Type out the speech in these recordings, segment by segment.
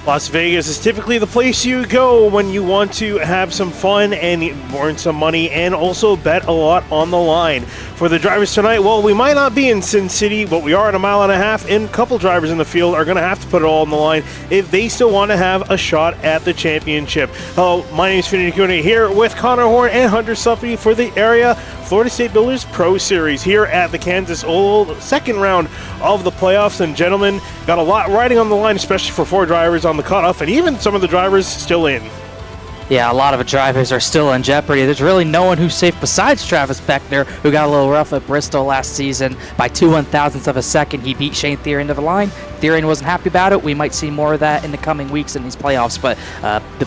Las Vegas is typically the place you go when you want to have some fun and earn some money and also bet a lot on the line. For the drivers tonight, well, we might not be in Sin City, but we are at a mile and a half, and a couple drivers in the field are going to have to put it all on the line if they still want to have a shot at the championship. Hello, my name is Finity Cooney here with Connor Horn and Hunter Suppy for the Area Florida State Builders Pro Series here at the Kansas Oval, second round of the playoffs. And gentlemen, got a lot riding on the line, especially for 4 drivers on the cutoff, and even some of the drivers still in. Yeah, a lot of the drivers are still in jeopardy. There's really no one who's safe besides Travis Beckner, who got a little rough at Bristol last season. By 2/1000ths of a second, he beat Shane Therian to the line. Therian wasn't happy about it. We might see more of that in the coming weeks in these playoffs, but the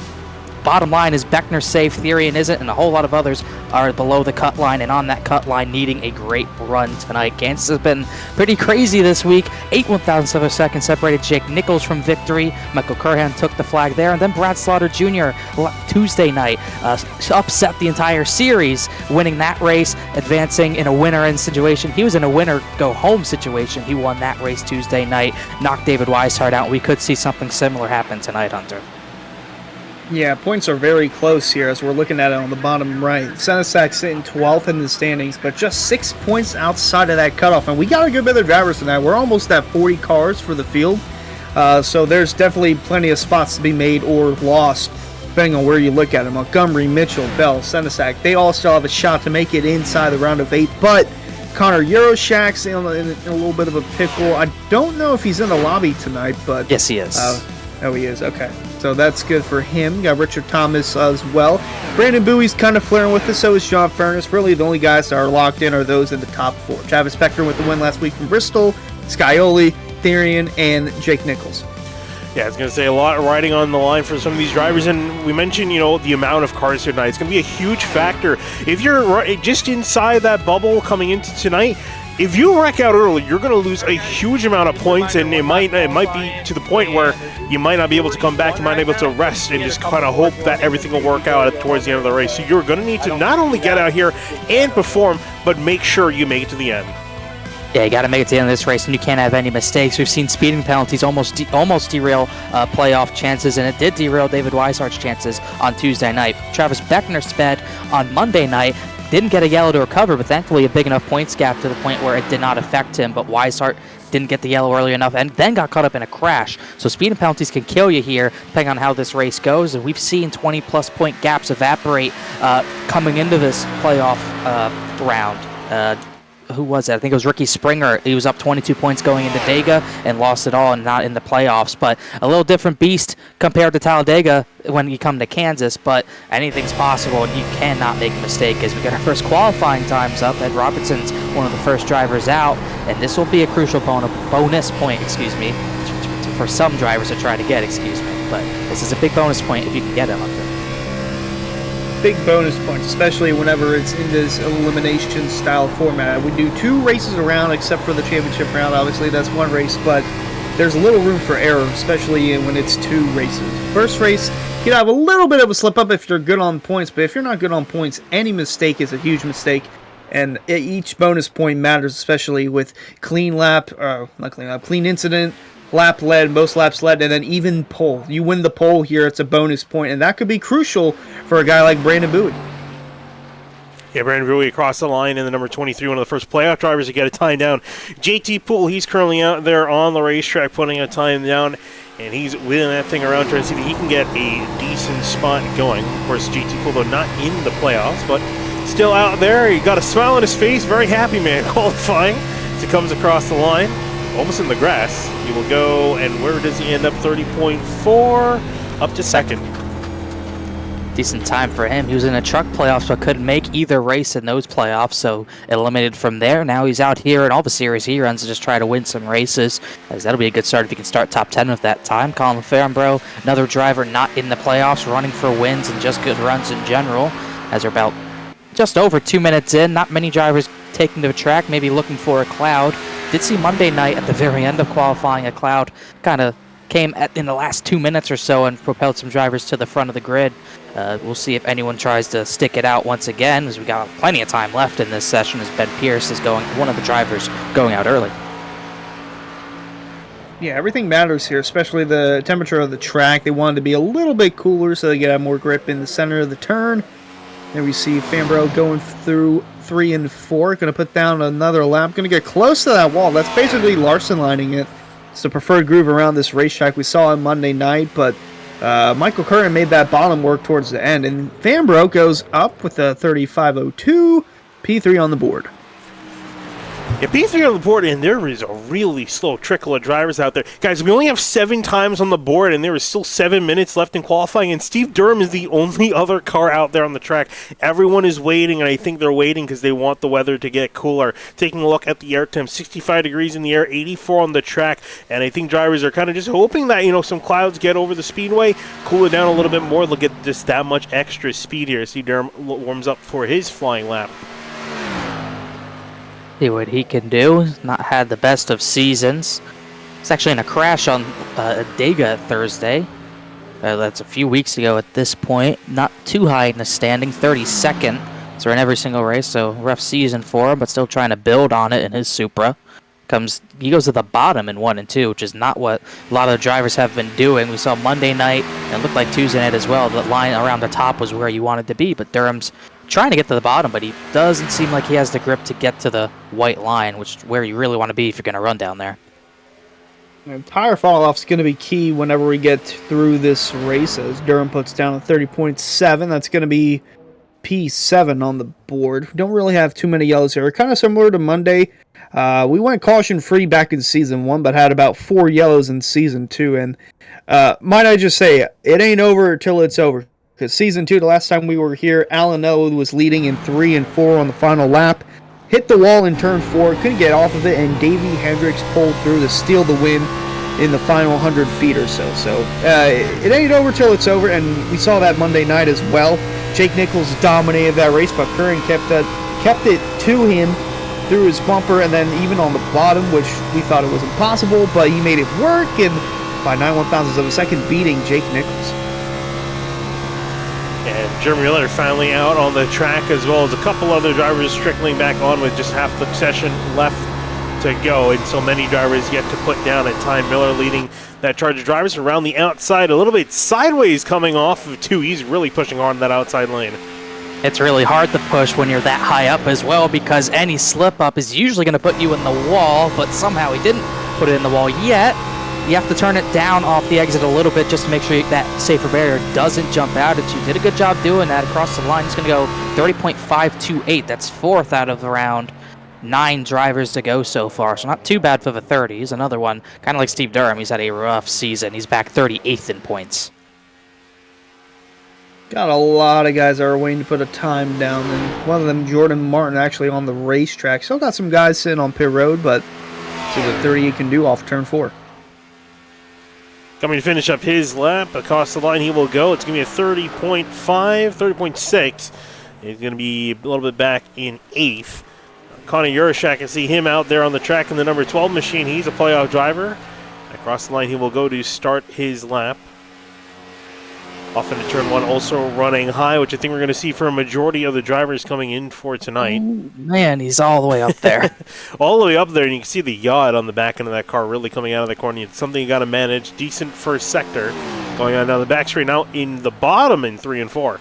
bottom line is Beckner's safe, Therian isn't, and a whole lot of others are below the cut line and on that cut line needing a great run tonight. Kansas has been pretty crazy this week. 8/1000ths of a second separated Jake Nichols from victory. Michael Curhan took the flag there, and then Brad Slaughter Jr. Tuesday night upset the entire series, winning that race, advancing in a winner-in situation. He was in a winner-go-home situation. He won that race Tuesday night, knocked David Weishart out. We could see something similar happen tonight, Hunter. Yeah, points are very close here as we're looking at it on the bottom right. Senesac sitting 12th in the standings, but just 6 points outside of that cutoff. And we got a good bit of drivers tonight. We're almost at 40 cars for the field. So there's definitely plenty of spots to be made or lost, depending on where you look at it. Montgomery, Mitchell, Bell, Senesac, they all still have a shot to make it inside the round of 8. But Connor Euroshak's in a little bit of a pickle. I don't know if he's in the lobby tonight, but... Yes, he is. Oh, he is. Okay. So that's good for him. Got Richard Thomas as well. Brandon Bowie's kind of flaring with us. So is John Furness. Really, the only guys that are locked in are those in the top 4. Travis Beckner with the win last week from Bristol, Scioli, Therian, and Jake Nichols. Yeah, I was going to say a lot riding on the line for some of these drivers, and we mentioned, the amount of cars here tonight. It's going to be a huge factor. If you're just inside that bubble coming into tonight, if you wreck out early, you're going to lose a huge amount of points, and it might be to the point where you might not be able to come back. You might not be able to rest and just kind of hope that everything will work out towards the end of the race. So you're going to need to not only get out here and perform, but make sure you make it to the end. Yeah, you got to make it to the end of this race, and you can't have any mistakes. We've seen speeding penalties almost derail playoff chances, and it did derail David Weishart's chances on Tuesday night. Travis Beckner sped on Monday night. Didn't get a yellow to recover, but thankfully a big enough points gap to the point where it did not affect him. But Weishart didn't get the yellow early enough and then got caught up in a crash. So speeding penalties can kill you here, depending on how this race goes. And we've seen 20-plus point gaps evaporate coming into this playoff round. Who was it? I think it was Ricky Springer. He was up 22 points going into Dega and lost it all and not in the playoffs. But a little different beast compared to Talladega when you come to Kansas. But anything's possible, and you cannot make a mistake as we get our first qualifying times up. Ed Robertson's one of the first drivers out, and this will be a crucial bonus point, for some drivers to try to get, But this is a big bonus point if you can get it up there. Big bonus points, especially whenever it's in this elimination style format. We do 2 races around, except for the championship round. Obviously, that's 1 race, but there's a little room for error, especially when it's 2 races. First race, you can have a little bit of a slip up if you're good on points, but if you're not good on points, any mistake is a huge mistake. And each bonus point matters, especially with clean incident, lap led, most laps led, and then even pole. You win the pole here, it's a bonus point, and that could be crucial for a guy like Brandon Bowie. Yeah, Brandon Bowie across the line in the number 23, one of the first playoff drivers to get a time down. JT Poole, he's currently out there on the racetrack putting a time down, and he's wheeling that thing around trying to see if he can get a decent spot going. Of course, JT Poole, though, not in the playoffs, but still out there. He got a smile on his face, very happy man qualifying as he comes across the line. Almost in the grass. He will go, and where does he end up? 30.4, up to second. Decent time for him. He was in a truck playoff, so couldn't make either race in those playoffs, so eliminated from there. Now he's out here in all the series he runs to just try to win some races, as that'll be a good start if he can start top 10 with that time. Colin Farnborough, another driver not in the playoffs, running for wins and just good runs in general, as they're about just over 2 minutes in. Not many drivers taking to the track, maybe looking for a cloud. Did see Monday night at the very end of qualifying, a cloud kind of came in the last 2 minutes or so and propelled some drivers to the front of the grid. We'll see if anyone tries to stick it out once again, as we got plenty of time left in this session, as Ben Pierce is one of the drivers going out early. Yeah, everything matters here, especially the temperature of the track. They wanted to be a little bit cooler so they could have more grip in the center of the turn. There we see Fambro going through 3 and 4. Going to put down another lap. Going to get close to that wall. That's basically Larson lining it. It's the preferred groove around this racetrack. We saw on Monday night, but Michael Curran made that bottom work towards the end. And Fambro goes up with a 35.02, P3 on the board. Yeah, P3 on the board, and there is a really slow trickle of drivers out there. Guys, we only have 7 times on the board, and there is still 7 minutes left in qualifying, and Steve Durham is the only other car out there on the track. Everyone is waiting, and I think they're waiting because they want the weather to get cooler. Taking a look at the air temp, 65 degrees in the air, 84 on the track, and I think drivers are kind of just hoping that, some clouds get over the speedway, cool it down a little bit more. They'll get just that much extra speed here. Steve Durham warms up for his flying lap. See what he can do. Not had the best of seasons. It's actually in a crash on Dega Thursday. That's a few weeks ago at this point. Not too high in the standing, 32nd. So in every single race, so rough season for him, but still trying to build on it in his Supra. He goes to the bottom in 1 and 2, which is not what a lot of the drivers have been doing. We saw Monday night, and it looked like Tuesday night as well. The line around the top was where you wanted to be, but Durham's trying to get to the bottom, but he doesn't seem like he has the grip to get to the white line, which is where you really want to be if you're going to run down there. And tire fall-off is going to be key whenever we get through this race, as Durham puts down a 30.7. That's going to be P7 on the board. We don't really have too many yellows here. Kind of similar to Monday. We went caution-free back in Season 1, but had about 4 yellows in Season 2. And might I just say, it ain't over till it's over. Because Season 2, the last time we were here, Alan O was leading in 3 and 4 on the final lap. Hit the wall in turn 4, couldn't get off of it, and Davey Hendricks pulled through to steal the win in the final 100 feet or so. So it ain't over till it's over, and we saw that Monday night as well. Jake Nichols dominated that race, but Curran kept it to him through his bumper, and then even on the bottom, which we thought it was impossible, but he made it work, and by 9/1000ths of a second beating Jake Nichols. And Jeremy Miller finally out on the track, as well as a couple other drivers trickling back on with just half the session left to go. And so many drivers get to put down at time. Miller leading that charge of drivers around the outside, a little bit sideways coming off of 2. He's really pushing hard in that outside lane. It's really hard to push when you're that high up as well, because any slip up is usually going to put you in the wall, but somehow he didn't put it in the wall yet. You have to turn it down off the exit a little bit just to make sure that safer barrier doesn't jump out at you. Did a good job doing that across the line. He's going to go 30.528. That's 4th out of around 9 drivers to go so far. So not too bad for the 30s. Another one, kind of like Steve Durham, he's had a rough season. He's back 38th in points. Got a lot of guys that are waiting to put a time down. And one of them, Jordan Martin, actually on the racetrack. Still got some guys sitting on pit road, but see what 38 can do off turn 4. Coming to finish up his lap, across the line he will go. It's going to be a 30.5, 30.6. He's going to be a little bit back in 8th. Connor Urashak, can see him out there on the track in the number 12 machine. He's a playoff driver. Across the line he will go to start his lap. Off into turn 1, also running high, which I think we're going to see for a majority of the drivers coming in for tonight. Ooh, man, he's all the way up there. All the way up there, and you can see the yacht on the back end of that car really coming out of the corner. It's something you got to manage. Decent first sector going on down the back straight, now in the bottom in 3 and 4. I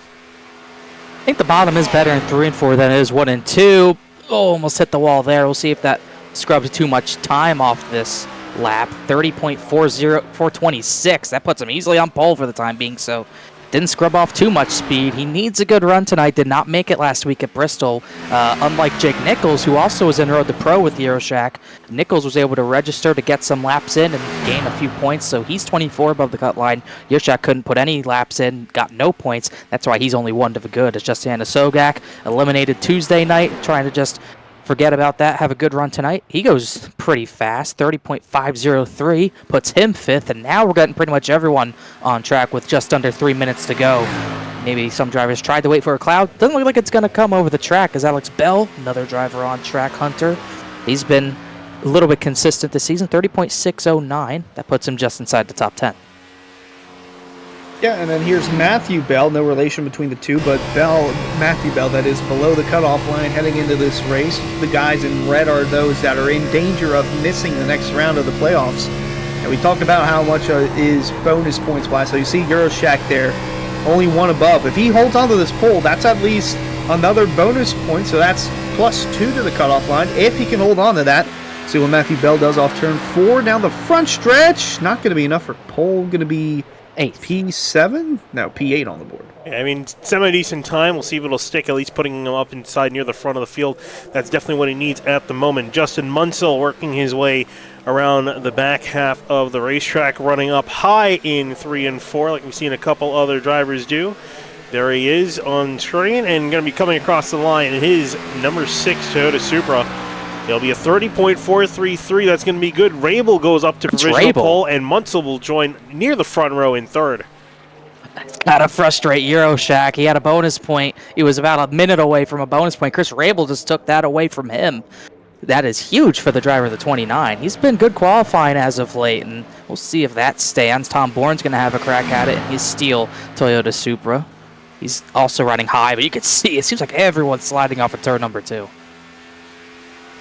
think the bottom is better in 3 and 4 than it is 1 and 2. Oh, almost hit the wall there. We'll see if that scrubs too much time off this lap. 30.426. That puts him easily on pole for the time being, so didn't scrub off too much speed. He needs a good run tonight. Did not make it last week at Bristol. Unlike Jake Nichols, who also was in Road to Pro with Euroshack, Nichols was able to register to get some laps in and gain a few points, so he's 24 above the cut line. Euroshack couldn't put any laps in, got no points. That's why he's only 1 to the good. It's Justin Sogak, eliminated Tuesday night, trying to just forget about that, have a good run tonight. He goes pretty fast, 30.503, puts him 5th, and now we're getting pretty much everyone on track with just under 3 minutes to go. Maybe some drivers tried to wait for a cloud. Doesn't look like it's going to come over the track, as Alex Bell, another driver on track, Hunter, he's been a little bit consistent this season, 30.609. That puts him just inside the top 10. Yeah, and then here's Matthew Bell. No relation between the two, but Matthew Bell, that is below the cutoff line heading into this race. The guys in red are those that are in danger of missing the next round of the playoffs. And we talked about how much is bonus points wise. So you see Euroshack there, only one above. If he holds onto this pole, that's at least another bonus point. So that's +2 to the cutoff line if he can hold on to that. See what Matthew Bell does off turn 4 down the front stretch. Not going to be enough for pole. Going to be 8. P7? No, P8 on the board. Yeah, I mean, semi-decent time. We'll see if it'll stick, at least putting him up inside near the front of the field. That's definitely what he needs at the moment. Justin Munsell working his way around the back half of the racetrack, running up high in 3 and 4, like we've seen a couple other drivers do. There he is on screen and going to be coming across the line in his number 6 Toyota Supra. It'll be a 30.433. That's going to be good. Rabel goes up to provisional pole, and Munsell will join near the front row in 3rd. Gotta frustrate Euroshack. He had a bonus point. He was about a minute away from a bonus point. Chris Rabel just took that away from him. That is huge for the driver of the 29. He's been good qualifying as of late, and we'll see if that stands. Tom Bourne's going to have a crack at it in his steel Toyota Supra. He's also running high, but you can see it seems like everyone's sliding off of turn number 2.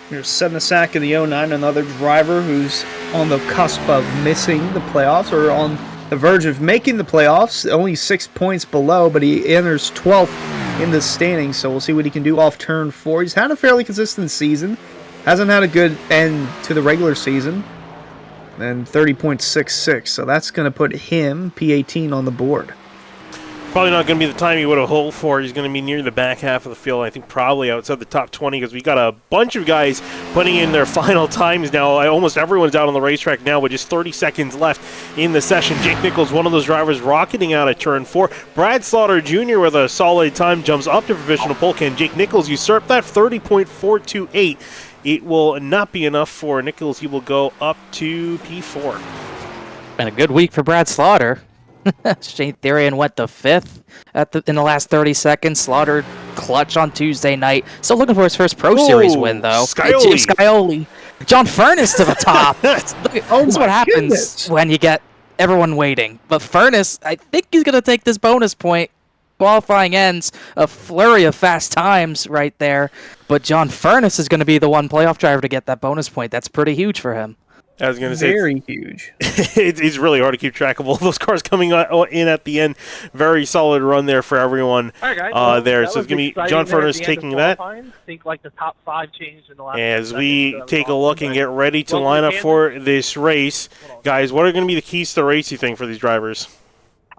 Here's Sednasak in the 09, another driver who's on the cusp of missing the playoffs, or on the verge of making the playoffs. Only 6 points below, but he enters 12th in the standings, so we'll see what he can do off turn 4. He's had a fairly consistent season. Hasn't had a good end to the regular season. And 30.66, so that's going to put him, P18, on the board. Probably not going to be the time he would have hoped for. He's going to be near the back half of the field. I think probably outside the top 20 because we got a bunch of guys putting in their final times now. Almost everyone's out on the racetrack now with just 30 seconds left in the session. Jake Nichols, one of those drivers, rocketing out at turn 4. Brad Slaughter Jr. with a solid time jumps up to provisional pole. Can Jake Nichols usurp that? 30.428. It will not be enough for Nichols. He will go up to P4. Been a good week for Brad Slaughter. Shane Therian went to 5th in the last 30 seconds. Slaughter clutch on Tuesday night. Still looking for his first Pro Series win, though. Scioli. John Furness to the top. This is what happens when you get everyone waiting. But Furness, I think he's going to take this bonus point. Qualifying ends, a flurry of fast times right there. But John Furness is going to be the one playoff driver to get that bonus point. That's pretty huge for him. I was going to say, very huge. It's really hard to keep track of all those cars coming in at the end. Very solid run there for everyone. All right, guys. Well, there, so it's going to be John Furness taking that. I think like the top 5 changed in the last. As we take a look and get ready to line up for this race, guys, what are going to be the keys to the race, you think, for these drivers?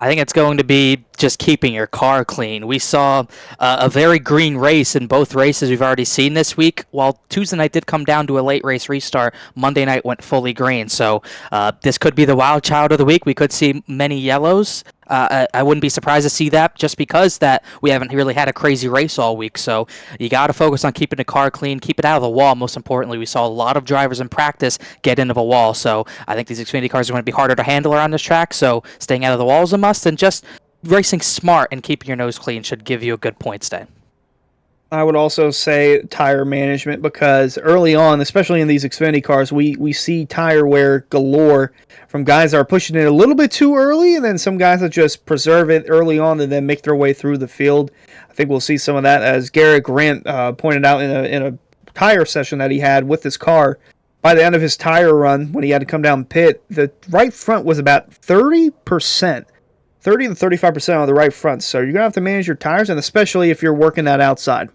I think it's going to be just keeping your car clean. We saw a very green race in both races we've already seen this week. While Tuesday night did come down to a late race restart, Monday night went fully green. So this could be the wild child of the week. We could see many yellows. I wouldn't be surprised to see that just because that we haven't really had a crazy race all week. So you got to focus on keeping the car clean, keep it out of the wall. Most importantly, we saw a lot of drivers in practice get into the wall. So I think these Xfinity cars are going to be harder to handle around this track. So staying out of the wall is a must, and just racing smart and keeping your nose clean should give you a good point stay. I would also say tire management, because early on, especially in these Xfinity cars, we see tire wear galore from guys that are pushing it a little bit too early, and then some guys that just preserve it early on and then make their way through the field. I think we'll see some of that, as Garrett Grant pointed out in a tire session that he had with his car. By the end of his tire run, when he had to come down pit, the right front was about 30%. 30 to 35% on the right front. So you're going to have to manage your tires, and especially if you're working that outside.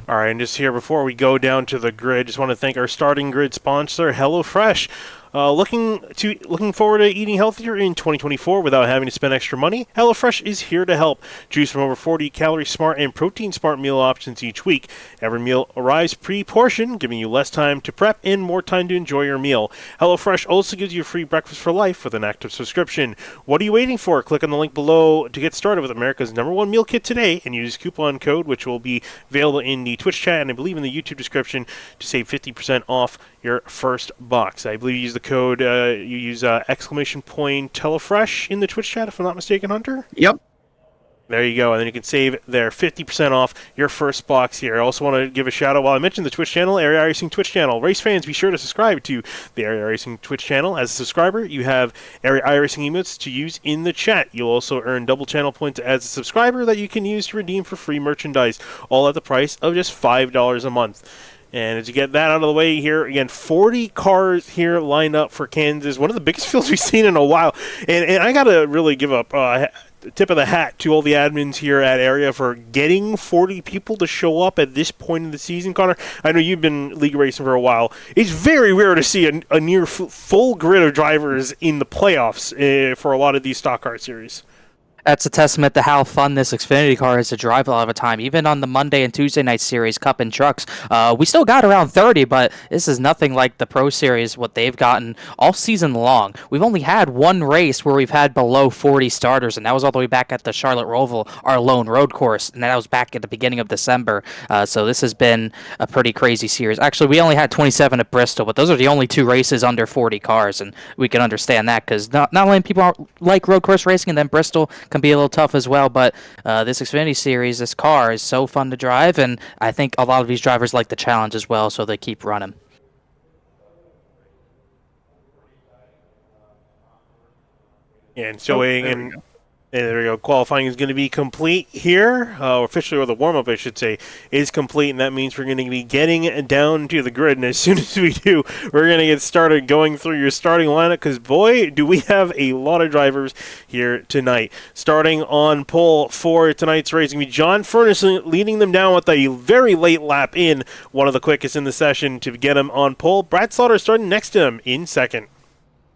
All right, and just here before we go down to the grid, just want to thank our starting grid sponsor, HelloFresh. Looking forward to eating healthier in 2024 without having to spend extra money? HelloFresh is here to help. Choose from over 40 calorie-smart and protein-smart meal options each week. Every meal arrives pre-portioned, giving you less time to prep and more time to enjoy your meal. HelloFresh also gives you free breakfast for life with an active subscription. What are you waiting for? Click on the link below to get started with America's #1 meal kit today and use coupon code, which will be available in the Twitch chat and I believe in the YouTube description, to save 50% off your first box. I believe you use the code, you use exclamation point HelloFresh in the Twitch chat, if I'm not mistaken, Hunter? Yep. There you go, and then you can save there 50% off your first box here. I also want to give a shout out, while I mentioned the Twitch channel, Area iRacing Twitch channel. Race fans, be sure to subscribe to the Area iRacing Twitch channel. As a subscriber, you have Area iRacing emotes to use in the chat. You'll also earn double channel points as a subscriber that you can use to redeem for free merchandise, all at the price of just $5 a month. And as you get that out of the way here, again, 40 cars here lined up for Kansas. One of the biggest fields we've seen in a while. And I got to really give up tip of the hat to all the admins here at Area for getting 40 people to show up at this point in the season. Connor, I know you've been league racing for a while. It's very rare to see a near full grid of drivers in the playoffs for a lot of these stock car series. That's a testament to how fun this Xfinity car is to drive a lot of the time. Even on the Monday and Tuesday night series, Cup and Trucks, we still got around 30, but this is nothing like the Pro Series, what they've gotten all season long. We've only had one race where we've had below 40 starters, and that was all the way back at the Charlotte Roval, our lone road course, and that was back at the beginning of December. So this has been a pretty crazy series. Actually, we only had 27 at Bristol, but those are the only two races under 40 cars, and we can understand that because not only people like road course racing, and then Bristol can be a little tough as well, but this Xfinity series, this car is so fun to drive, and I think a lot of these drivers like the challenge as well, so they keep running. And showing and there we go. Qualifying is going to be complete here. Officially, or the warm-up, I should say, is complete, and that means we're going to be getting down to the grid. And as soon as we do, we're going to get started going through your starting lineup, because, boy, do we have a lot of drivers here tonight. Starting on pole for tonight's race, going to be John Furness leading them down with a very late lap in, one of the quickest in the session to get him on pole. Brad Slaughter starting next to him in second.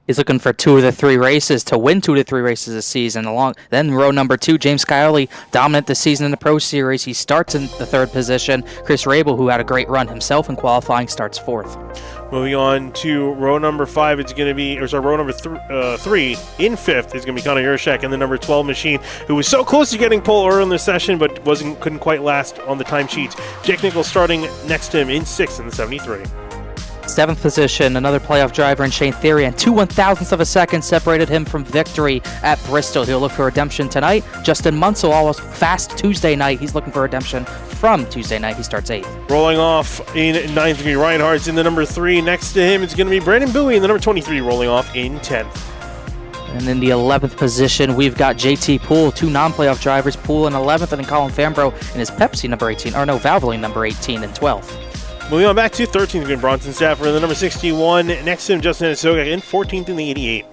He's looking for 2 of the 3 races to win 2 of the 3 races this season. Then row number 2, James Scioli, dominant this season in the Pro Series. He starts in the 3rd position. Chris Rabel, who had a great run himself in qualifying, starts 4th. Moving on to row number 5, it's going to be, row number 3 in 5th is going to be Connor Yurshek, and the number 12 machine, who was so close to getting pole early in the session, but couldn't quite last on the timesheets. Jake Nichols starting next to him in 6th in the 73. 7th position, another playoff driver in Shane Theory, and 2 1,000ths of a second separated him from victory at Bristol. He'll look for redemption tonight. Justin Munsell, almost fast Tuesday night. He's looking for redemption from Tuesday night. He starts 8th. Rolling off in 9th, going to be Ryan Hart's in the number 3. Next to him, it's going to be Brandon Bowie in the number 23, rolling off in 10th. And in the 11th position, we've got JT Poole, 2 non-playoff drivers, Poole in 11th, and then Colin Fambro in his Pepsi number 18, Valvoline number 18 and 12th. Moving on back to 13th, been Bronson Stafford in the number 61. Next to him, Justin Anisoga in 14th in the 88.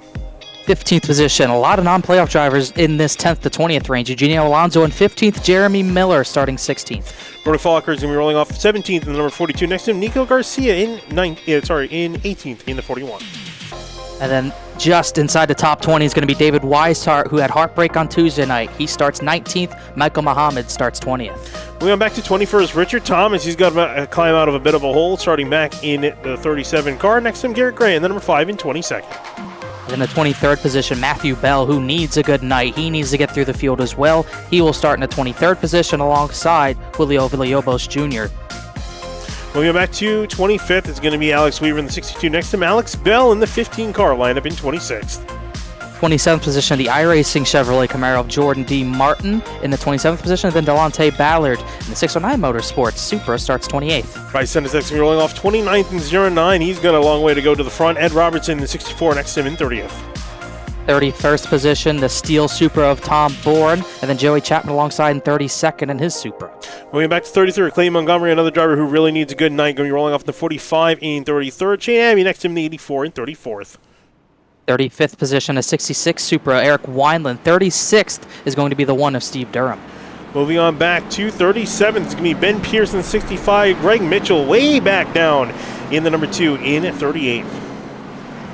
15th position, a lot of non-playoff drivers in this 10th to 20th range. Eugenio Alonso in 15th, Jeremy Miller starting 16th. Brody Falker is going to be rolling off 17th in the number 42. Next to him, Nico Garcia in 18th in the 41. And then just inside the top 20 is going to be David Weishart, who had heartbreak on Tuesday night. He starts 19th. Michael Muhammad starts 20th. Moving on back to 21st, Richard Thomas. He's got to climb out of a bit of a hole, starting back in the 37 car. Next to him, Garrett Gray in the number 5 in 22nd. In the 23rd position, Matthew Bell, who needs a good night. He needs to get through the field as well. He will start in the 23rd position alongside Julio Villalobos Jr. Moving back to 25th, it's going to be Alex Weaver in the 62. Next to him, Alex Bell in the 15 car lineup in 26th. 27th position, the iRacing Chevrolet Camaro of Jordan D. Martin in the 27th position. Then Delonte Ballard in the 609 Motorsports Supra starts 28th. Bryce Sennis next to me rolling off 29th in 09. He's got a long way to go to the front. Ed Robertson in the 64 next to him in 30th. 31st position, the Steel Supra of Tom Bourne, and then Joey Chapman alongside in 32nd in his Supra. Moving back to 33rd, Clay Montgomery, another driver who really needs a good night, going to be rolling off the 45 in 33rd. Shane Abbey next to him in the 84 in 34th. 35th position, a 66 Supra, Eric Wineland. 36th is going to be the one of Steve Durham. Moving on back to 37th, it's going to be Ben Pearson, 65. Greg Mitchell way back down in the number 2 in 38th.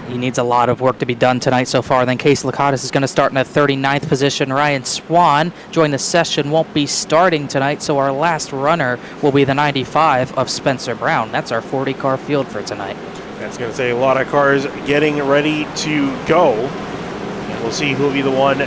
He needs a lot of work to be done tonight so far. Then Case Lakatos is going to start in the 39th position. Ryan Swan, during the session, won't be starting tonight, so our last runner will be the 95 of Spencer Brown. That's our 40-car field for tonight. That's going to say a lot of cars getting ready to go. And we'll see who will be the one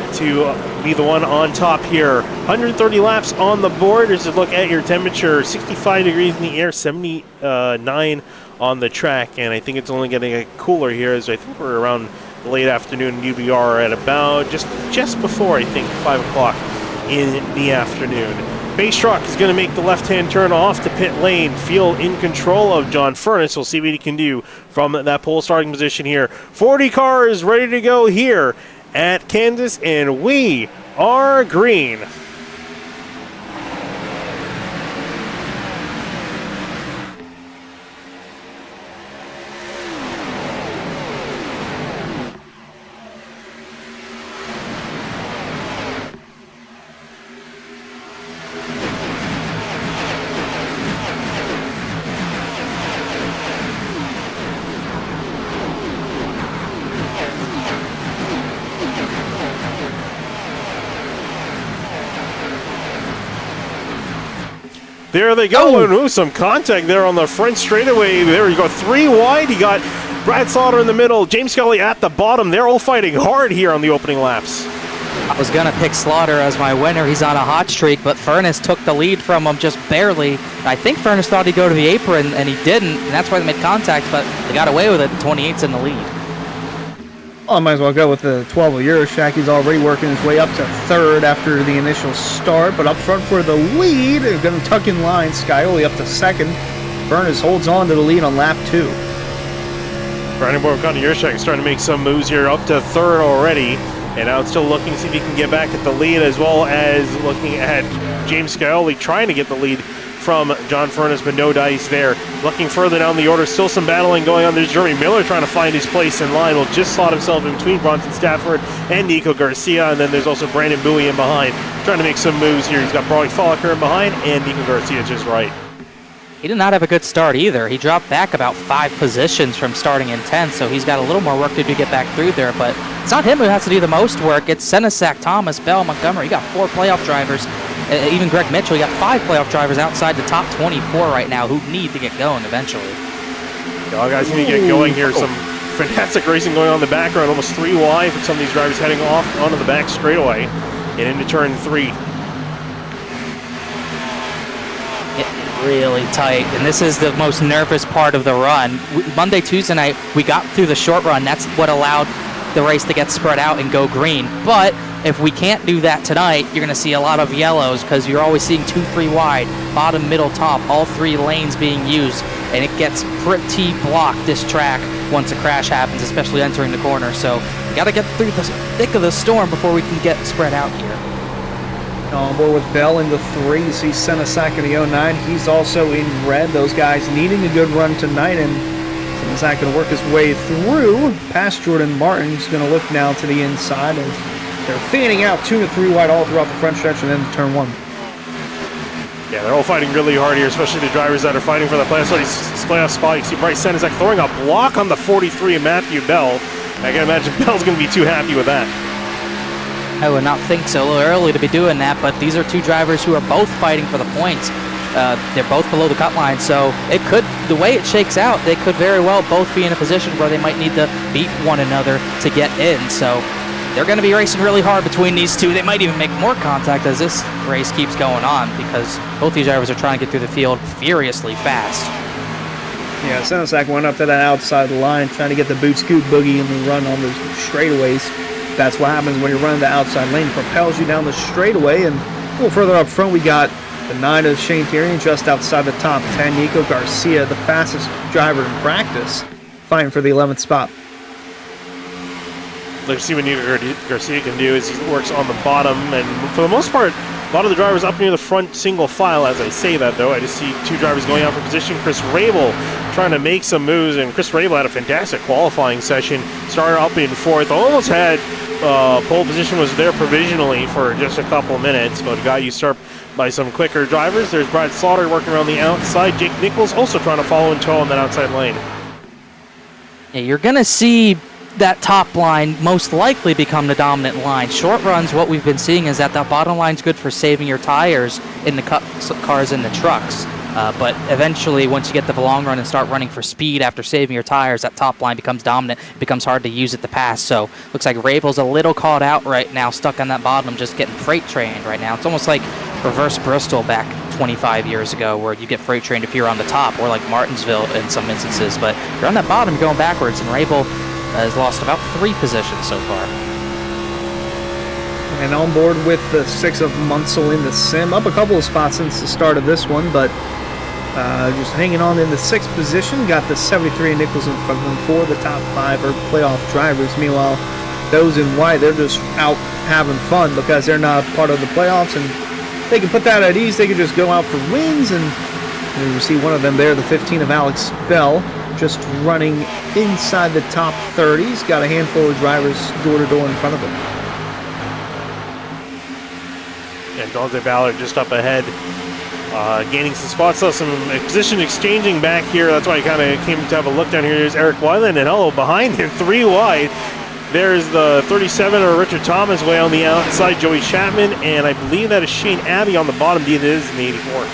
on top here. 130 laps on the board. As you look at your temperature, 65 degrees in the air, 79 on the track, and I think it's only getting a cooler here as I think we're around the late afternoon. UBR at about just before, I think, 5 o'clock in the afternoon. Base Truck is going to make the left-hand turn off to pit lane. Field in control of John Furness. We'll see what he can do from that pole starting position here. 40 cars ready to go here at Kansas, and we are green. There they go, and ooh, some contact there on the front straightaway. There you go, 3 wide. You got Brad Slaughter in the middle, James Scully at the bottom. They're all fighting hard here on the opening laps. I was going to pick Slaughter as my winner. He's on a hot streak, but Furness took the lead from him just barely. I think Furness thought he'd go to the apron, and he didn't, and that's why they made contact, but they got away with it. 28's in the lead. Well, I might as well go with the 12 of Euroshak. He's already working his way up to third after the initial start, but up front for the lead, they're going to tuck in line. Scioli up to second. Furness holds on to the lead on lap 2. Brandon Borcon Yershak is starting to make some moves here, up to third already. And now it's still looking to see if he can get back at the lead, as well as looking at James Scioli trying to get the lead from John Furness, but no dice there. Looking further down the order, still some battling going on. There's Jeremy Miller trying to find his place in line. Will just slot himself in between Bronson Stafford and Nico Garcia, and then there's also Brandon Bowie in behind, trying to make some moves here. He's got Brodie Folliker in behind, and Nico Garcia just right. He did not have a good start either. He dropped back about 5 positions from starting in 10th, so he's got a little more work to do to get back through there, but it's not him who has to do the most work. It's Senesac, Thomas, Bell, Montgomery. You got 4 playoff drivers. Even Greg Mitchell, you got 5 playoff drivers outside the top 24 right now who need to get going eventually. Y'all guys need to get going here. Some fantastic racing going on in the background. Almost 3 wide for some of these drivers heading off onto the back straightaway and into turn 3. Really tight, and this is the most nervous part of the run. Monday, Tuesday night, we got through the short run. That's what allowed the race to get spread out and go green. But if we can't do that tonight, you're going to see a lot of yellows because you're always seeing 2, 3 wide, bottom, middle, top, all 3 lanes being used, and it gets pretty blocked, this track, once a crash happens, especially entering the corner. So we got to get through the thick of the storm before we can get spread out here. On board with Bell in the 3. You see Senesac in the 09. He's also in red. Those guys needing a good run tonight, and Senesac going to work his way through past Jordan Martin. He's going to look now to the inside as they're fanning out 2 to 3 wide all throughout the front stretch and then to turn 1. Yeah, they're all fighting really hard here, especially the drivers that are fighting for the playoff spot. You see Bryce Senesac throwing a block on the 43 of Matthew Bell. I can imagine Bell's going to be too happy with that. I would not think so. A little early to be doing that, but these are 2 drivers who are both fighting for the points. They're both below the cut line, so it could, the way it shakes out, they could very well both be in a position where they might need to beat one another to get in. So they're going to be racing really hard between these 2. They might even make more contact as this race keeps going on because both these drivers are trying to get through the field furiously fast. Yeah, Senesac went up to that outside line trying to get the boot scoot boogie in the run on those straightaways. That's what happens when you run the outside lane. It propels you down the straightaway, and a little further up front we got the 9 of Shane Tierney just outside the top 10. Nico Garcia, the fastest driver in practice, fighting for the 11th spot. Let's see what Nico Garcia can do is he works on the bottom, and for the most part, a lot of the drivers up near the front single file. As I say that, though, I just see 2 drivers going out for position. Chris Rabel trying to make some moves, and Chris Rabel had a fantastic qualifying session. Started up in 4th, almost had pole position, was there provisionally for just a couple minutes, but got usurped by some quicker drivers. There's Brad Slaughter working around the outside. Jake Nichols also trying to follow in tow on that outside lane. Yeah, you're going to see that top line most likely become the dominant line. Short runs, what we've been seeing is that that bottom line's good for saving your tires in the cars and the trucks. But eventually, once you get to the long run and start running for speed after saving your tires, that top line becomes dominant. It becomes hard to use at the pass. So looks like Rabel's a little caught out right now, stuck on that bottom, just getting freight trained right now. It's almost like reverse Bristol back 25 years ago, where you get freight trained if you're on the top, or like Martinsville in some instances. But if you're on that bottom, you're going backwards, and Rabel has lost about 3 positions so far. And on board with the 6 of Munsell in the sim, up a couple of spots since the start of this one, but just hanging on in the 6th position. Got the 73 of Nichols in front of them for the top 5 are playoff drivers. Meanwhile, those in white, they're just out having fun because they're not part of the playoffs, and they can put that at ease. They can just go out for wins, and you see one of them there, the 15 of Alex Bell, just running inside the top 30. He's got a handful of drivers door-to-door in front of him. And Dante Ballard just up ahead, gaining some spots. Saw some position exchanging back here. That's why I kind of came to have a look down here. There's Eric Weiland, and hello, behind him, 3 wide. There's the 37 or Richard Thomas way on the outside, Joey Chapman, and I believe that is Shane Abbey on the bottom. It is in the 84.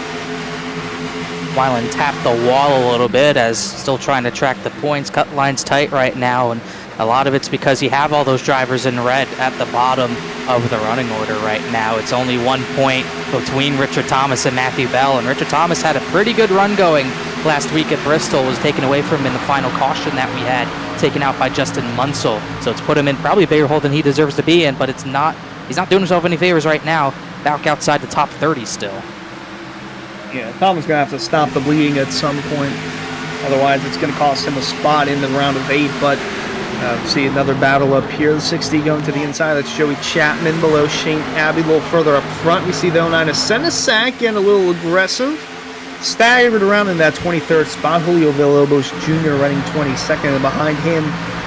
Weiland tapped the wall a little bit as still trying to track the points. Cut lines tight right now, and a lot of it's because you have all those drivers in red at the bottom of the running order right now. It's only 1 point between Richard Thomas and Matthew Bell, and Richard Thomas had a pretty good run going last week at Bristol. Was taken away from him in the final caution that we had, taken out by Justin Munsell. So it's put him in probably a bigger hole than he deserves to be in, but he's not doing himself any favors right now, back outside the top 30 still. Yeah, Tomlin's going to have to stop the bleeding at some point. Otherwise, it's going to cost him a spot in the round of 8. But see another battle up here. The 60 going to the inside. That's Joey Chapman below Shane Abbey. A little further up front, we see the 09 Senesac getting a little aggressive. Staggered around in that 23rd spot. Julio Villalobos Jr. running 22nd. And behind him,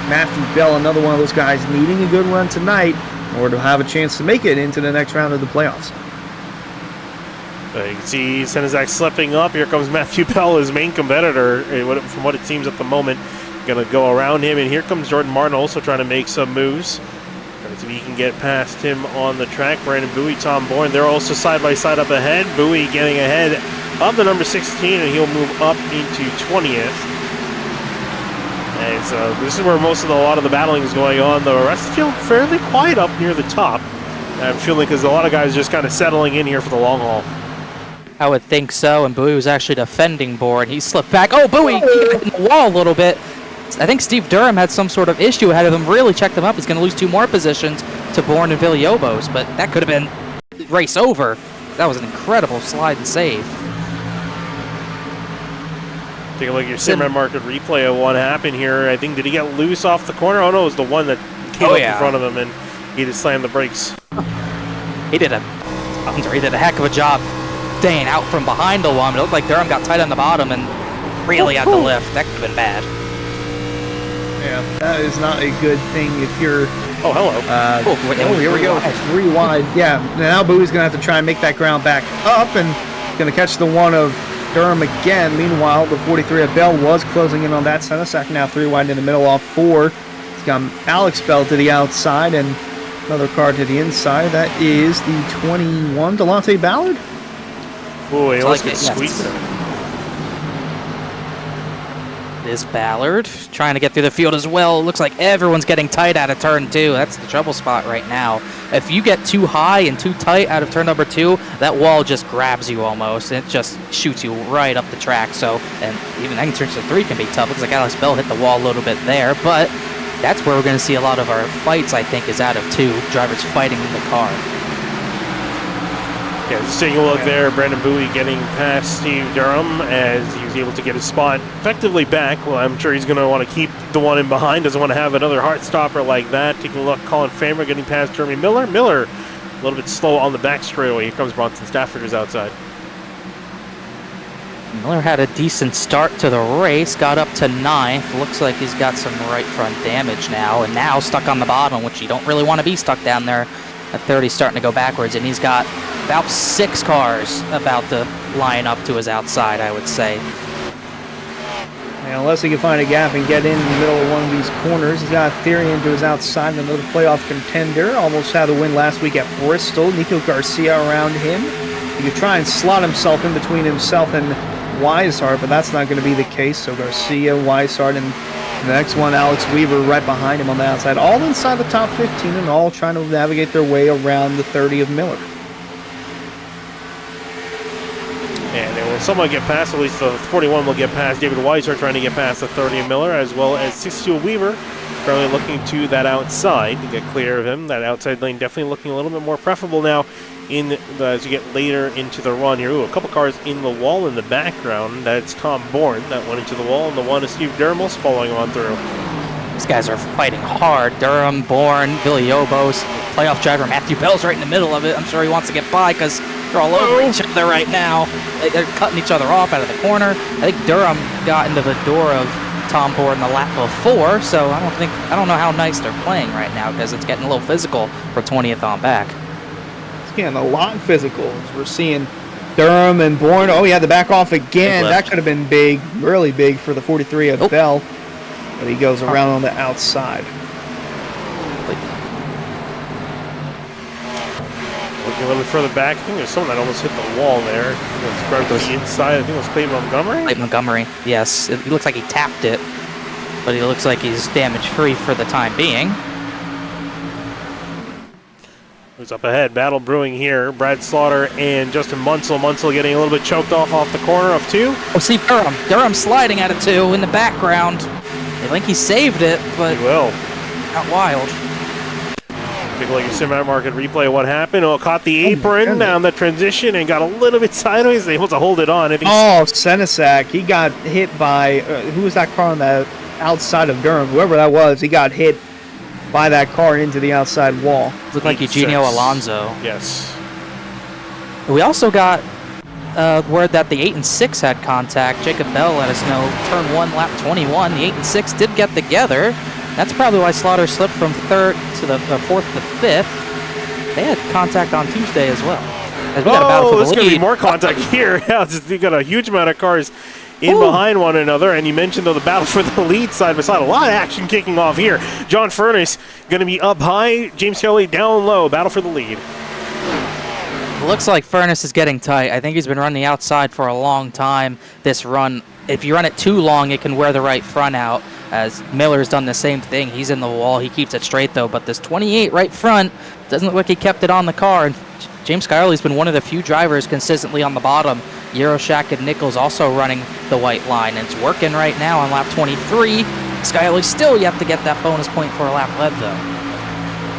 Matthew Bell, another one of those guys needing a good run tonight in order to have a chance to make it into the next round of the playoffs. You can see Senesac slipping up. Here comes Matthew Bell, his main competitor, from what it seems at the moment. Going to go around him, and here comes Jordan Martin also trying to make some moves. Trying to see if he can get past him on the track. Brandon Bowie, Tom Bourne, they're also side by side up ahead. Bowie getting ahead of the number 16, and he'll move up into 20th. And so this is where a lot of the battling is going on. The rest feel fairly quiet up near the top. I'm feeling because a lot of guys just kind of settling in here for the long haul. I would think so, and Bowie was actually defending Bourne. He slipped back. Oh, Bowie! He got in the wall a little bit. I think Steve Durham had some sort of issue ahead of him. Really checked him up. He's going to lose 2 more positions to Bourne and Villalobos, but that could have been race over. That was an incredible slide and save. Take a look at your Simrad market replay of what happened here. I think, did he get loose off the corner? Oh, no, it was the one that came up in front of him, and he just slammed the brakes. He did a heck of a job staying out from behind the one. It looked like Durham got tight on the bottom and really had the lift. That could have been bad. Yeah, that is not a good thing if you're... Oh, hello. Here we go. 3 wide. Yeah, now Bowie's going to have to try and make that ground back up, and going to catch the one of Durham again. Meanwhile, the 43 of Bell was closing in on that. Senesac now 3 wide in the middle off 4. He's got Alex Bell to the outside, and another car to the inside. That is the 21, Delonte Ballard. Oh, he almost gets squeezed there. It is Ballard trying to get through the field as well. It looks like everyone's getting tight out of turn 2. That's the trouble spot right now. If you get too high and too tight out of turn number 2, that wall just grabs you almost. It just shoots you right up the track. So, and even then turn 3 can be tough. Looks like Alex Bell hit the wall a little bit there, but that's where we're going to see a lot of our fights, I think, is out of 2 drivers fighting in the car. Yeah, just taking a look there, Brandon Bowie getting past Steve Durham as he was able to get his spot effectively back. Well, I'm sure he's going to want to keep the one in behind, doesn't want to have another heart stopper like that. Taking a look, Colin Famer getting past Jeremy Miller. Miller a little bit slow on the back straightaway. Here comes Bronson Stafford's outside. Miller had a decent start to the race, got up to 9th. Looks like he's got some right front damage now, and now stuck on the bottom, which you don't really want to be stuck down there. At 30, starting to go backwards, and he's got about 6 cars about to line up to his outside, I would say. And unless he can find a gap and get in the middle of one of these corners, he's got Therian to his outside, another playoff contender. Almost had a win last week at Bristol. Nico Garcia around him. He could try and slot himself in between himself and Weishart, but that's not going to be the case. So Garcia, Weishart, and the next one, Alex Weaver, right behind him on the outside. All inside the top 15 and all trying to navigate their way around the 30 of Miller. And then when someone get past, at least the 41 will get past David Weishart, trying to get past the 30 of Miller, as well as 62 Weaver, currently looking to that outside to get clear of him. That outside lane definitely looking a little bit more preferable now as you get later into the run here. Ooh, a couple cars in the wall in the background. That's Tom Bourne that went into the wall, and the one is Steve Durham following on through. These guys are fighting hard. Durham, Bourne, Villalobos, playoff driver Matthew Bell's right in the middle of it. I'm sure he wants to get by because they're all over each other right now. They're cutting each other off out of the corner. I think Durham got into the door of Tom Bourne the lap before, so I don't know how nice they're playing right now because it's getting a little physical for 20th on back. Getting a lot physical as we're seeing Durham and Bourne. Oh, yeah, the back off again. That could have been big, really big for the 43 of Bell. But he goes around on the outside. Looking a little bit further back, I think there's someone that almost hit the wall there. It's grabbed to the inside. I think it was Clayton Montgomery. Clayton Montgomery, yes. It looks like he tapped it, but he looks like he's damage-free for the time being. Who's up ahead? Battle brewing here. Brad Slaughter and Justin Munsell. Munsell getting a little bit choked off the corner of 2. Oh, see Durham. Durham sliding at it, too, in the background. I think he saved it, but He will. not wild. Take a look at Sim Market replay of what happened. Oh, caught the apron on the transition and got a little bit sideways. Able to hold it on. Senesac, he got hit by, who was that car on the outside of Durham? Whoever that was, he got hit by that car into the outside wall. Looked like Eugenio Alonso. Yes. We also got word that the 8 and 6 had contact. Jacob Bell let us know turn 1, lap 21. The 8 and 6 did get together. That's probably why Slaughter slipped from 3rd to the 4th to 5th. They had contact on Tuesday as well. As we got a battle for the there's going to be lead. more contact here. Yeah, you got a huge amount of cars in behind one another, and you mentioned, though, the battle for the lead side by side. A lot of action kicking off here. John Furness going to be up high. James Kelly down low. Battle for the lead. Looks like Furness is getting tight. I think he's been running the outside for a long time. This run, if you run it too long, it can wear the right front out. As Miller's done the same thing. He's in the wall. He keeps it straight, though. But this 28 right front doesn't look like he kept it on the car. And James Skyler's been one of the few drivers consistently on the bottom. Euroshack and Nichols also running the white line. And it's working right now on lap 23. Skyler's still yet to get that bonus point for a lap led, though.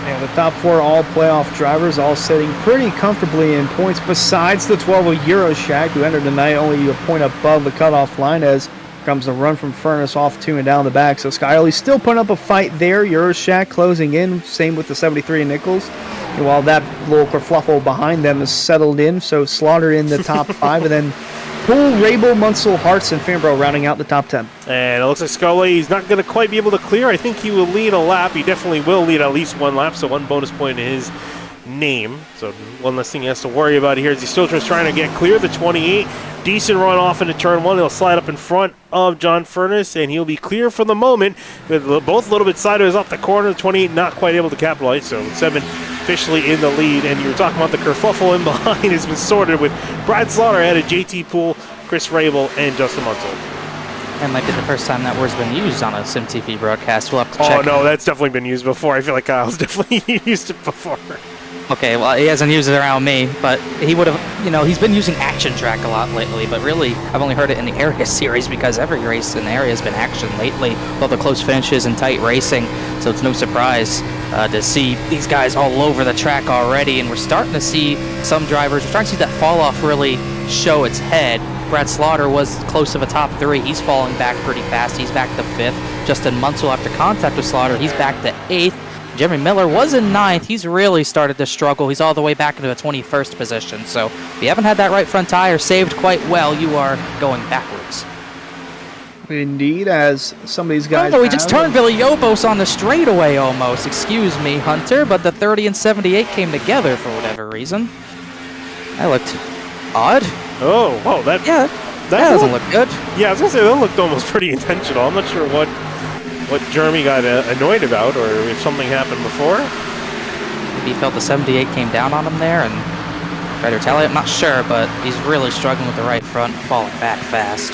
Yeah, the top 4 all playoff drivers all sitting pretty comfortably in points, besides the 12 of Euroshack, who entered the night only a point above the cutoff line, as comes the run from Furness off 2 and down the back. So Skyler's still putting up a fight there. Euroshack closing in, same with the 73 and Nichols. And while that little kerfluffle behind them is settled in, so Slaughter in the top 5, and then Poole, Rabel, Munsell, Hartz, and Fambro rounding out the top 10. And it looks like Scully, he's not going to quite be able to clear. I think he will lead a lap. He definitely will lead at least 1 lap, so 1 bonus point in his name. So one less thing he has to worry about here as he's still just trying to get clear. The 28, decent run off into turn 1. He'll slide up in front of John Furness, and he'll be clear for the moment. With both a little bit sideways off the corner. The 28 not quite able to capitalize, so 7 officially in the lead. And you were talking about the kerfuffle in behind has been sorted with Brad Slaughter ahead of JT Poole, Chris Rabel, and Justin Munsell. That might be the first time that word's been used on a SimTV broadcast. We'll have to check. Oh, no, that's definitely been used before. I feel like Kyle's definitely used it before. Okay, well, he hasn't used it around me, but he would have, he's been using Action Track a lot lately, but really, I've only heard it in the area series because every race in the area has been action lately, with all the close finishes and tight racing, so it's no surprise to see these guys all over the track already, and we're starting to see some drivers, we're starting to see that fall off really show its head. Brad Slaughter was close to the top 3. He's falling back pretty fast. He's back to 5th. Justin Munsell, after contact with Slaughter, he's back to 8th. Jeremy Miller was in 9th. He's really started to struggle. He's all the way back into the 21st position. So if you haven't had that right front tire saved quite well, you are going backwards. Indeed, as some of these guys. Oh, we just turned Villalobos on the straightaway almost. Excuse me, Hunter, but the 30 and 78 came together for whatever reason. That looked odd. Oh, whoa, that doesn't look good. Yeah, I was going to say, that looked almost pretty intentional. I'm not sure what Jeremy got annoyed about, or if something happened before. Maybe he felt the 78 came down on him there and tried to retaliate. I'm not sure, but he's really struggling with the right front, falling back fast.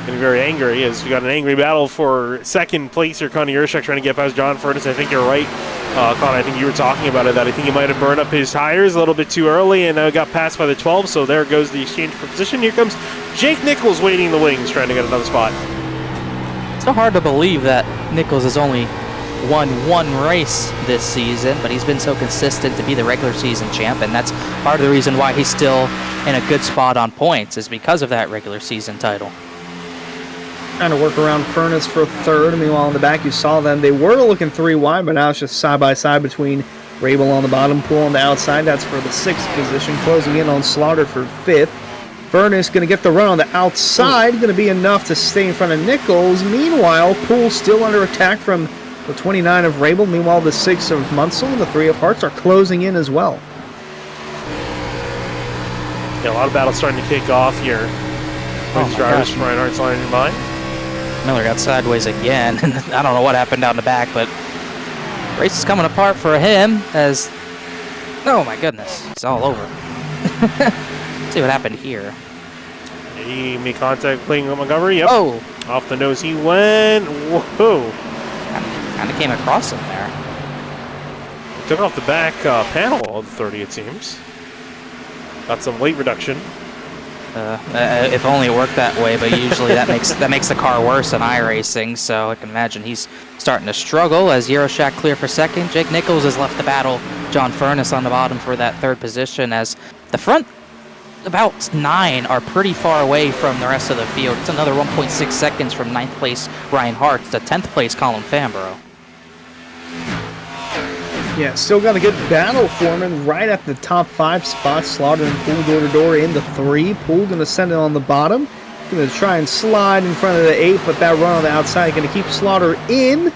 Getting very angry as we got an angry battle for second place here. Conor Yershak trying to get past John Furness. I think you're right, Conor. I think you were talking about it, that I think he might have burned up his tires a little bit too early and got passed by the 12, so there goes the exchange for position. Here comes Jake Nichols waiting in the wings, trying to get another spot. It's so hard to believe that Nichols has only won 1 race this season, but he's been so consistent to be the regular season champ, and that's part of the reason why he's still in a good spot on points, is because of that regular season title. Trying to work around Furness for 3rd. Meanwhile, in the back, you saw them. They were looking 3 wide, but now it's just side by side between Rabel on the bottom, Poole on the outside. That's for the 6th position, closing in on Slaughter for 5th. Furness going to get the run on the outside, going to be enough to stay in front of Nichols. Meanwhile, Poole still under attack from the 29 of Rabel. Meanwhile, the 6 of Munsell and the 3 of Hartz are closing in as well. Yeah, a lot of battles starting to kick off here. These drivers from Ryan Hart's line in mind. Miller got sideways again, and I don't know what happened down the back, but race is coming apart for him as Oh my goodness, it's all over. Let's see what happened here. He made contact playing with Montgomery. Yep. Oh! Off the nose he went. Whoa. Kind of came across him there. Took off the back panel of the 30, it seems. Got some weight reduction. If only it worked that way, but usually that makes the car worse in iRacing, so I can imagine he's starting to struggle as Euroshak clear for second. Jake Nichols has left the battle. John Furness on the bottom for that third position as the front about 9 are pretty far away from the rest of the field. It's another 1.6 seconds from 9th place Ryan Hart to 10th place Colin Fambro. Yeah, still got a good battle forming right at the top 5 spots. Slaughter and Poole door to door into 3. Poole going to send it on the bottom. Going to try and slide in front of the 8, but that run on the outside going to keep Slaughter in.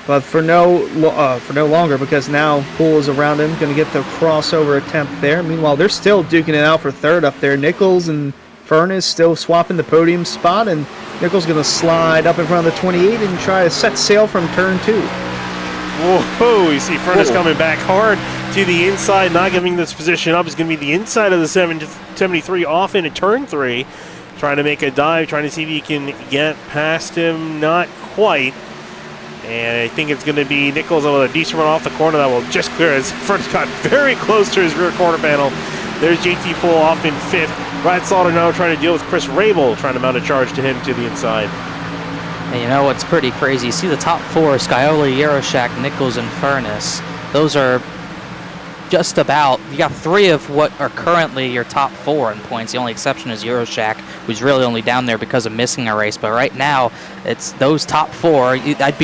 But for no longer, because now Poole is around him. Going to get the crossover attempt there. Meanwhile, they're still duking it out for third up there. Nichols and Furness still swapping the podium spot, and Nichols going to slide up in front of the 28 and try to set sail from turn 2. Whoa, you see Furness coming back hard to the inside, not giving this position up. It's going to be the inside of the 73 off into turn 3. Trying to make a dive, trying to see if he can get past him. Not quite. And I think it's going to be Nichols with a decent run off the corner that will just clear as Furness got very close to his rear quarter panel. There's JT Poole off in 5th. Brad Slaughter now trying to deal with Chris Rabel, trying to mount a charge to him to the inside. And you know what's pretty crazy? You see the top 4, Scioli, Euroshak, Nichols, and Furness. Those are just about, you got 3 of what are currently your top 4 in points. The only exception is Euroshak, who's really only down there because of missing a race. But right now, it's those top 4. It wouldn't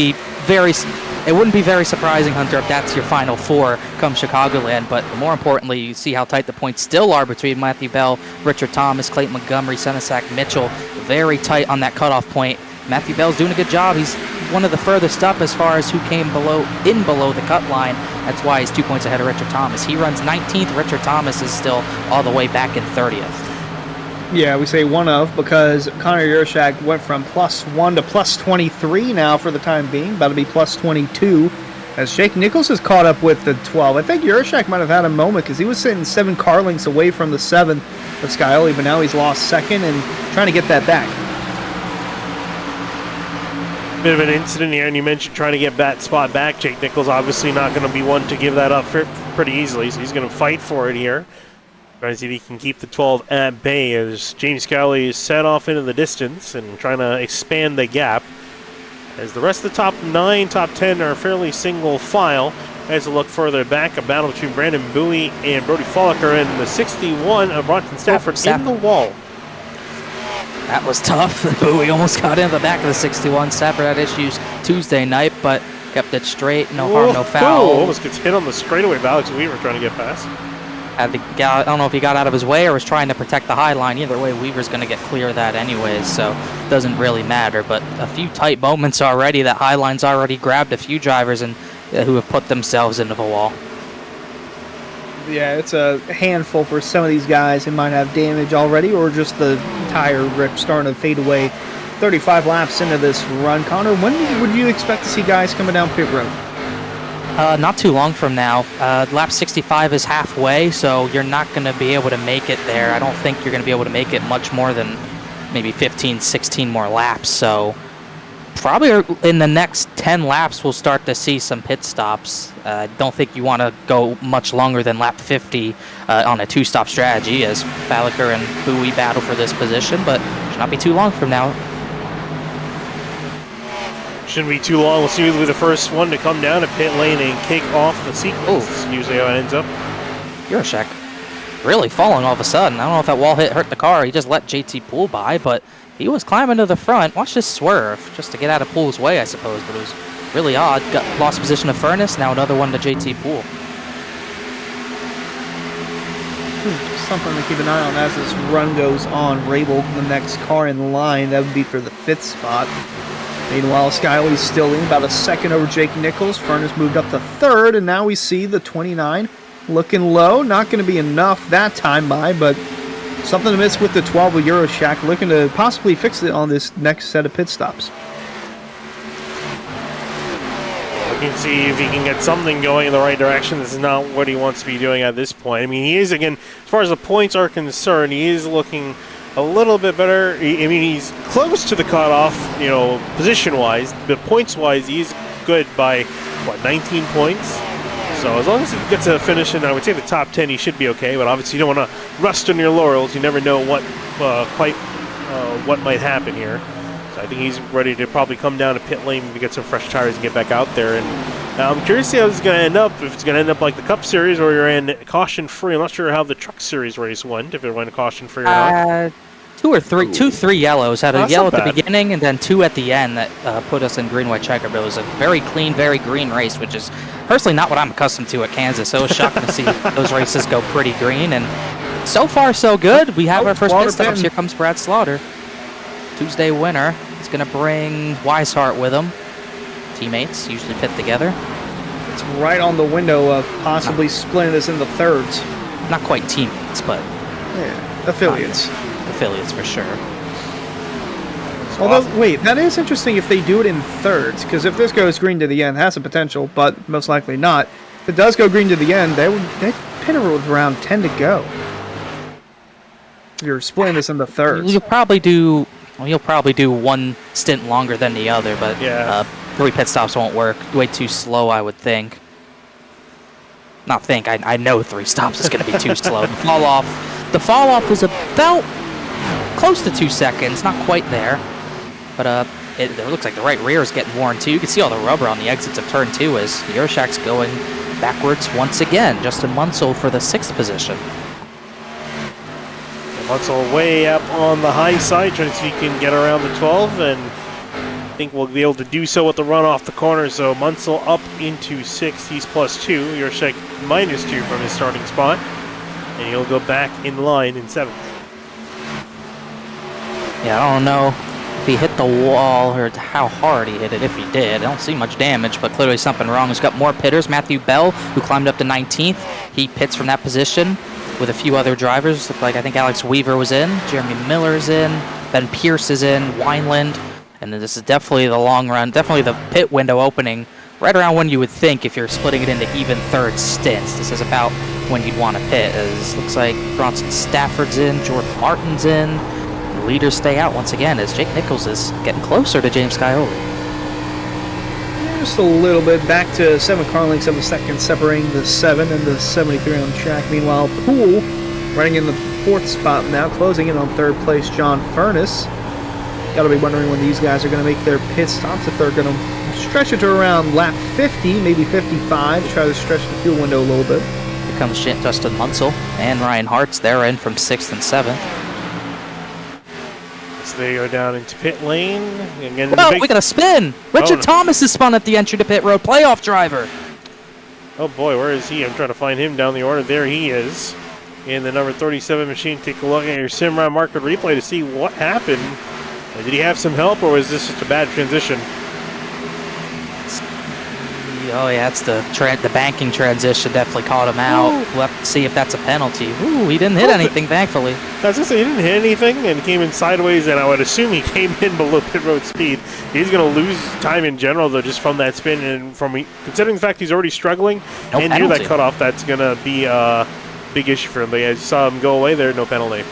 be very surprising, Hunter, if that's your final 4 come Chicagoland. But more importantly, you see how tight the points still are between Matthew Bell, Richard Thomas, Clayton Montgomery, Senesac, Mitchell. Very tight on that cutoff point. Matthew Bell's doing a good job. He's one of the furthest up as far as who came below the cut line. That's why he's 2 points ahead of Richard Thomas. He runs 19th. Richard Thomas is still all the way back in 30th. Yeah, we say one of because Connor Euroshak went from +1 to +23 now for the time being. About to be +22 as Jake Nichols has caught up with the 12. I think Euroshak might have had a moment because he was sitting 7 car lengths away from the 7 with Scioli, but now he's lost second and trying to get that back. Bit of an incident here, and you mentioned trying to get that spot back. Jake Nichols obviously not going to be one to give that up pretty easily, so he's going to fight for it here. Trying to see if he can keep the 12 at bay as James Cowley is set off into the distance and trying to expand the gap. As the rest of the top 9, top 10 are fairly single file. As a look further back, a battle between Brandon Bowie and Brody Follicker and the 61 of Bronson Stafford in the wall. That was tough. Bowie almost got in the back of the 61. Stafford had issues Tuesday night, but kept it straight. No harm, no foul. Almost gets hit on the straightaway of Alex Weaver trying to get past. I don't know if he got out of his way or was trying to protect the high line. Either way, Weaver's going to get clear of that anyways, so it doesn't really matter. But a few tight moments already. That high line's already grabbed a few drivers and who have put themselves into the wall. Yeah, it's a handful for some of these guys who might have damage already or just the tire rip starting to fade away. 35 laps into this run. Connor, when would you expect to see guys coming down pit road? Not too long from now. Lap 65 is halfway, so you're not going to be able to make it there. I don't think you're going to be able to make it much more than maybe 15, 16 more laps. So probably in the next 10 laps, we'll start to see some pit stops. I don't think you want to go much longer than lap 50 on a 2-stop strategy as Falliker and Bowie battle for this position, but it should not be too long from now. Shouldn't be too long. We'll see who'll be the first one to come down to pit lane and kick off the sequence. That's usually how it ends up. Euroshak really falling all of a sudden. I don't know if that wall hit hurt the car. He just let JT Poole by, but he was climbing to the front. Watch this swerve just to get out of Poole's way, I suppose, but it was really odd. Got lost position of Furness. Now another one to JT Poole. Something to keep an eye on as this run goes on. Rabel, the next car in line, that would be for the 5th spot. Meanwhile, Scioli's still in, about a second over Jake Nichols. Furness moved up to 3rd, and now we see the 29 looking low. Not going to be enough that time by, but something to miss with the 12 with Euroshak, looking to possibly fix it on this next set of pit stops. looking to see if he can get something going in the right direction. This is not what he wants to be doing at this point. I mean, he is, again, as far as the points are concerned, he is looking a little bit better. I mean, he's close to the cutoff, you know, position-wise, but points-wise, he's good by, what, 19 points? So as long as he gets a finish in, I would say the top 10, he should be okay. But obviously, you don't want to rest on your laurels. You never know what what might happen here. So I think he's ready to probably come down to pit lane to get some fresh tires and get back out there. And I'm curious to see how this is going to end up. If it's going to end up like the Cup Series where you're in caution-free. I'm not sure how the Truck Series race went, if it went caution-free or not. Two, three yellows. Had a That's yellow not at the bad. beginning and then 2 at the end that put us in green-white checker. But it was a very clean, very green race, which is personally not what I'm accustomed to at Kansas. So it was shocking to see those races go pretty green. And so far, so good. We have our first pit stops. Here comes Brad Slaughter. Tuesday winner. He's going to bring Weishart with him. Teammates usually pit together. It's right on the window of possibly splitting this into thirds. Not quite teammates, but Yeah, affiliates. affiliates for sure. Although, wait, that is interesting if they do it in thirds, because if this goes green to the end, it has a potential, but most likely not. If it does go green to the end, they pit with around 10 to go. If you're splitting this into thirds. You'll probably do one stint longer than the other, but Yeah. 3 pit stops won't work. Way too slow, I would think. Not think. I know 3 stops is going to be too slow. The fall off was about close to 2 seconds, not quite there, but it looks like the right rear is getting worn too. You can see all the rubber on the exits of turn 2 as Yershak's going backwards once again. Justin Munsell for the 6th position. Munsell way up on the high side, trying to see if he can get around the 12, and I think we'll be able to do so with the run off the corner. So Munsell up into 6th, he's +2. Yershak -2 from his starting spot, and he'll go back in line in 7th. Yeah, I don't know if he hit the wall or how hard he hit it, if he did. I don't see much damage, but clearly something wrong. He's got more pitters. Matthew Bell, who climbed up to 19th, he pits from that position with a few other drivers. Look like I think Alex Weaver was in, Jeremy Miller's in, Ben Pierce is in, Wineland, and then this is definitely the long run, definitely the pit window opening right around when you would think if you're splitting it into even third stints. This is about when you'd want to pit. As looks like Bronson Stafford's in, Jordan Martin's in. The leaders stay out once again as Jake Nichols is getting closer to James Scioli. Just a little bit back to 7 car lengths of a second, separating the 7 and the 73 on track. Meanwhile, Poole running in the 4th spot now, closing in on 3rd place, John Furness. Got to be wondering when these guys are going to make their pit stops, if they're going to stretch it to around lap 50, maybe 55, try to stretch the fuel window a little bit. Here comes Justin Munsell and Ryan Hartz. They're in from 6th and 7th. So they go down into pit lane. Again, Oh, we got a spin! Richard Thomas is spun at the entry to pit road. Playoff driver. Oh boy, where is he? I'm trying to find him down the order. There he is. In the number 37 machine. Take a look at your Simrad market replay to see what happened. Did he have some help, or was this just a bad transition? Oh yeah, it's the banking transition definitely caught him out. Ooh. We'll have to see if that's a penalty. Ooh, he didn't hit anything, thankfully. I was going to say, he didn't hit anything and came in sideways, and I would assume he came in below pit road speed. He's going to lose time in general, though, just from that spin, and from considering the fact he's already struggling, No and near penalty. that cutoff, that's going to be a big issue for him. But yeah, you saw him go away there, no penalty.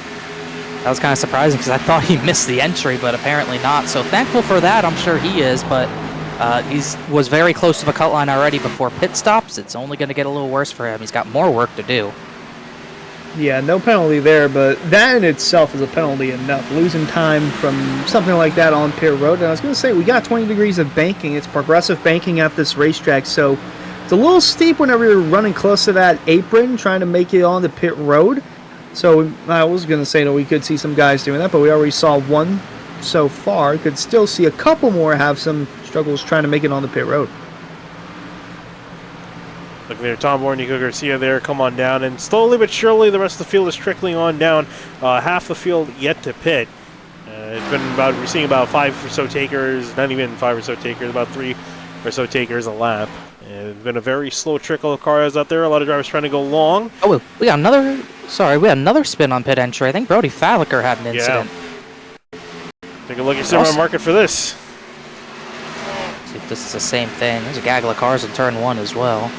That was kind of surprising because I thought he missed the entry, but apparently not. So thankful for that, I'm sure he is, but he was very close to the cut line already before pit stops. It's only going to get a little worse for him. He's got more work to do. Yeah, no penalty there, but that in itself is a penalty enough. Losing time from something like that on pit road. And I was going to say, we got 20 degrees of banking. It's progressive banking at this racetrack, so it's a little steep whenever you're running close to that apron, trying to make it on the pit road. So I was going to say that we could see some guys doing that, but we already saw one so far. Could still see a couple more have some struggles trying to make it on the pit road. Look there, Tom Moore, Nico Garcia there, come on down, and slowly but surely the rest of the field is trickling on down. Half the field yet to pit. It's been we're seeing about 5 or so takers, not even 5 or so takers, about 3 or so takers a lap. It's been a very slow trickle of cars out there. A lot of drivers trying to go long. Oh, we got another spin on pit entry. I think Brody Falliker had an incident. Take a look at Simrad market for this. See if this is the same thing. There's a gaggle of cars in turn 1 as well.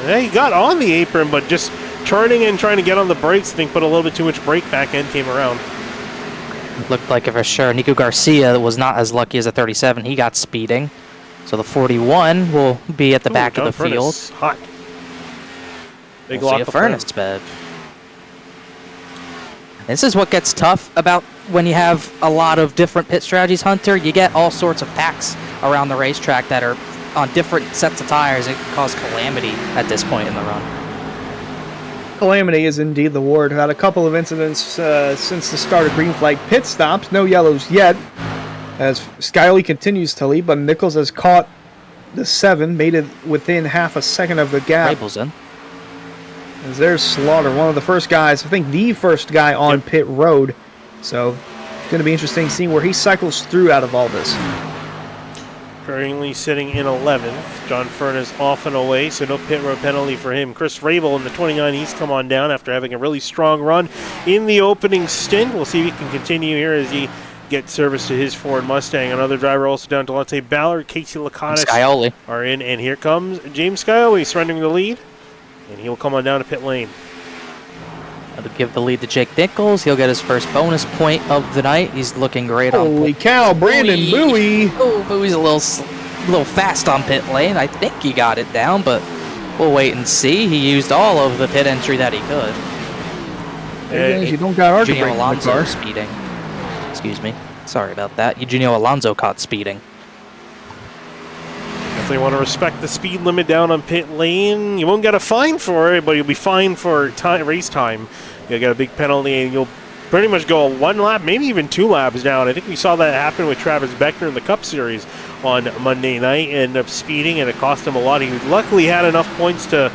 Yeah, he got on the apron, but just turning and trying to get on the brakes, I think put a little bit too much brake back end came around. Looked like for sure Nico Garcia was not as lucky as a 37. He got speeding. So the 41 will be at the back of the field. Hot. Big We'll lock see a of furnace bed. This is what gets tough about when you have a lot of different pit strategies, Hunter. You get all sorts of packs around the racetrack that are on different sets of tires. It can cause calamity at this point in the run. Calamity is indeed the word. Had a couple of incidents since the start of green flag pit stops. No yellows yet, as Skyly continues to lead, but Nichols has caught the 7, made it within half a second of the gap. Rabel's in. As there's Slaughter, one of the first guys, I think the first guy on pit road. So it's going to be interesting seeing where he cycles through out of all this. Currently sitting in 11th. John Furness off and away, so no pit road penalty for him. Chris Rabel in the 29, he's come on down after having a really strong run in the opening stint. We'll see if he can continue here as he gets service to his Ford Mustang. Another driver also down, Delonte Ballard, Casey Laconis are in, and here comes James Scioli surrendering the lead, and he'll come on down to pit lane. That'll give the lead to Jake Nichols. He'll get his first bonus point of the night. He's looking great on Holy cow, Brandon Bowie. Oh, Bowie's a little fast on pit lane. I think he got it down, but we'll wait and see. He used all of the pit entry that he could. You don't got hard to Eugenio break Alonso the car. speeding. Excuse me. Sorry about that. Eugenio Alonso caught speeding. Definitely want to respect the speed limit down on pit lane. You won't get a fine for it, but you'll be fined for race time. You'll get a big penalty, and you'll pretty much go 1 lap, maybe even 2 laps down. I think we saw that happen with Travis Beckner in the Cup Series on Monday night. Ended up speeding, and it cost him a lot. He luckily had enough points to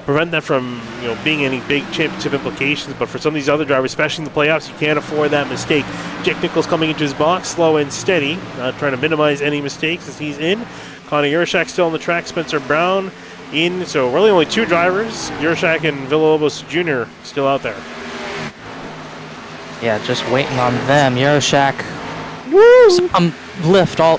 prevent that from being any big championship implications. But for some of these other drivers, especially in the playoffs, you can't afford that mistake. Jake Nichols coming into his box, slow and steady, not trying to minimize any mistakes as he's in. Connor Yurshak still on the track, Spencer Brown in. So really only 2 drivers, Yurshak and Villalobos Jr. still out there. Yeah, just waiting on them. Yurshak,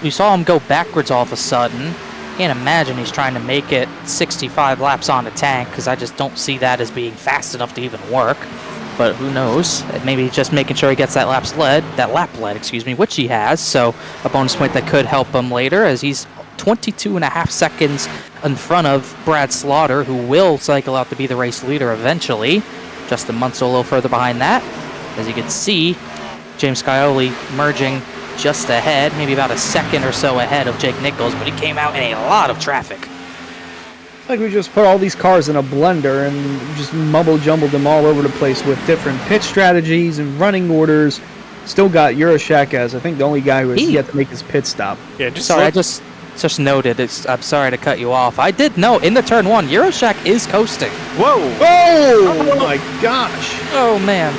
you saw him go backwards all of a sudden. Can't imagine he's trying to make it 65 laps on the tank, because I just don't see that as being fast enough to even work. But who knows? Maybe just making sure he gets that lap lead, which he has. So a bonus point that could help him later, as he's 22.5 seconds in front of Brad Slaughter, who will cycle out to be the race leader eventually. Justin Muntz a little further behind that. As you can see, James Scioli merging just ahead, maybe about a second or so ahead of Jake Nichols, but he came out in a lot of traffic. It's like we just put all these cars in a blender and just mumble-jumbled them all over the place with different pit strategies and running orders. Still got Yurashek as, I think, the only guy who has yet to make his pit stop. Yeah, I just noted, I'm sorry to cut you off. I did note in the turn 1, Yurashek is coasting. Whoa! Oh my gosh! Oh man.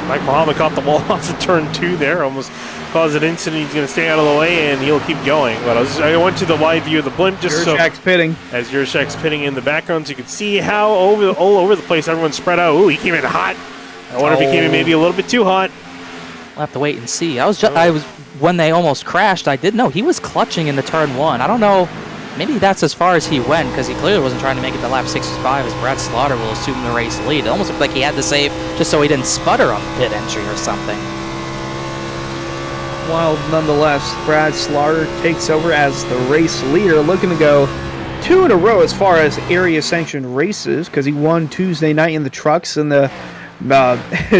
Mike Muhammad caught the ball off of turn 2 there, almost caused an incident. He's going to stay out of the way, and he'll keep going. But I went to the wide view of the blimp just Yurashek's pitting. As Yurashek's pitting in the background, so you can see how all over the place everyone's spread out. Ooh, he came in hot. I wonder if he came in maybe a little bit too hot. We'll have to wait and see. When they almost crashed, I did know he was clutching in the turn 1. I don't know. Maybe that's as far as he went, because he clearly wasn't trying to make it to lap 65, as Brad Slaughter will assume the race lead. It almost looked like he had to save just so he didn't sputter on the pit entry or something. While nonetheless, Brad Slaughter takes over as the race leader, looking to go 2 in a row as far as area-sanctioned races, because he won Tuesday night in the trucks in the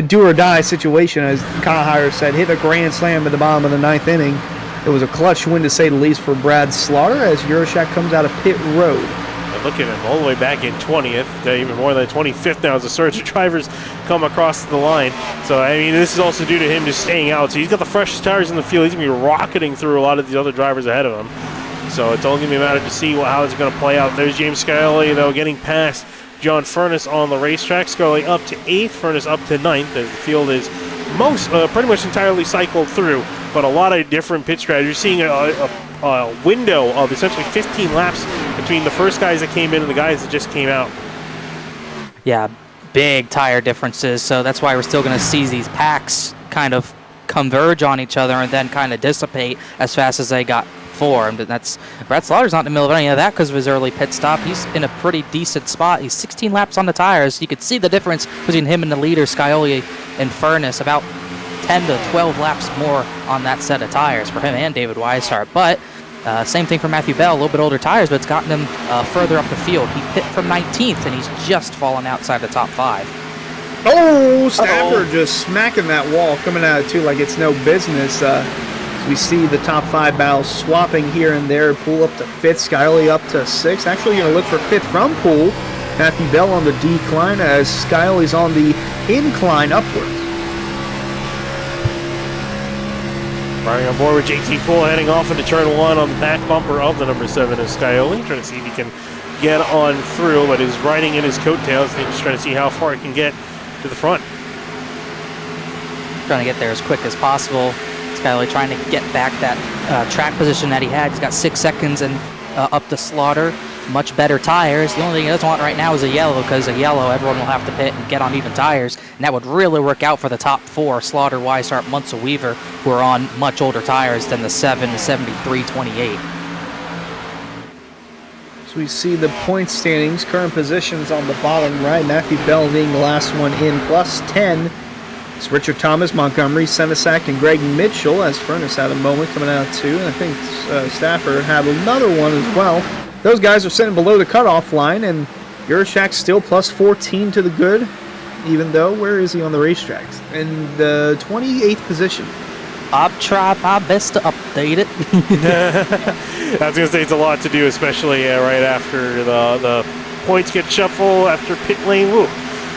do-or-die situation, as Kyle Hire said, hit a grand slam at the bottom of the 9th inning. It was a clutch win, to say the least, for Brad Slaughter as Yurashek comes out of pit road. And look at him, all the way back in 20th, even more than 25th now as the surge of drivers come across the line. So, I mean, this is also due to him just staying out. So he's got the freshest tires in the field. He's going to be rocketing through a lot of these other drivers ahead of him. So it's only going to be a matter to see how it's going to play out. There's James Scioli, though, getting past John Furness on the racetrack. Scioli up to 8th, Furness up to 9th, as the field is pretty much entirely cycled through, but a lot of different pit strategies. You're seeing a window of essentially 15 laps between the first guys that came in and the guys that just came out. Yeah, big tire differences, so that's why we're still going to see these packs kind of converge on each other and then kind of dissipate as fast as they got 4. And Brad Slaughter's not in the middle of any of that because of his early pit stop. He's in a pretty decent spot. He's 16 laps on the tires. You could see the difference between him and the leader, Scioli and Furness, about 10 to 12 laps more on that set of tires for him and David Weishart. But same thing for Matthew Bell, a little bit older tires, but it's gotten him further up the field. He pit from 19th, and he's just fallen outside the top 5. Oh, Stafford just smacking that wall, coming at it too like it's no business. We see the top 5 battles swapping here and there. Poole up to 5th, Scioli up to 6th. Actually going to look for 5th from Poole. Matthew Bell on the decline as Scioli's on the incline upwards. Riding on board with JT Poole, heading off into turn 1 on the back bumper of the number 7 is Scioli. Trying to see if he can get on through, but is riding in his coattails. They're just trying to see how far he can get to the front. Trying to get there as quick as possible. Scioli trying to get back that track position that he had. He's got 6 seconds and up to Slaughter. Much better tires. The only thing he doesn't want right now is a yellow, because a yellow, everyone will have to pit and get on even tires, and that would really work out for the top 4, Slaughter, Weishart, Munsell, Weaver, who are on much older tires than the 7, the 73, 28. So we see the point standings, current positions on the bottom right. Matthew Bell being the last one in, plus 10. It's Richard Thomas, Montgomery, Senesac, and Greg Mitchell, as Furness had a moment coming out too. And I think Stafford had another one as well. Those guys are sitting below the cutoff line, and Yurchak's still plus 14 to the good, even though, where is he on the racetrack? In the 28th position. I've tried my best to update it. I was going to say it's a lot to do, especially right after the points get shuffled after pit lane whoop.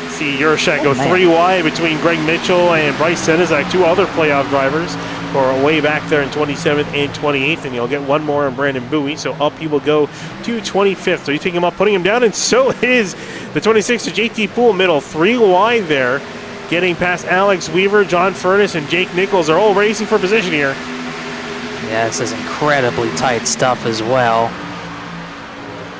See Yurchak go 3 wide between Greg Mitchell and Bryce Senesac, 2 other playoff drivers who are way back there in 27th and 28th, and you'll get one more on Brandon Bowie, so up he will go to 25th. So you take him up, putting him down, and so is the 26th to JT Poole, middle, 3 wide there, getting past Alex Weaver, John Furness, and Jake Nichols. Are all racing for position here. Yeah, this is incredibly tight stuff as well.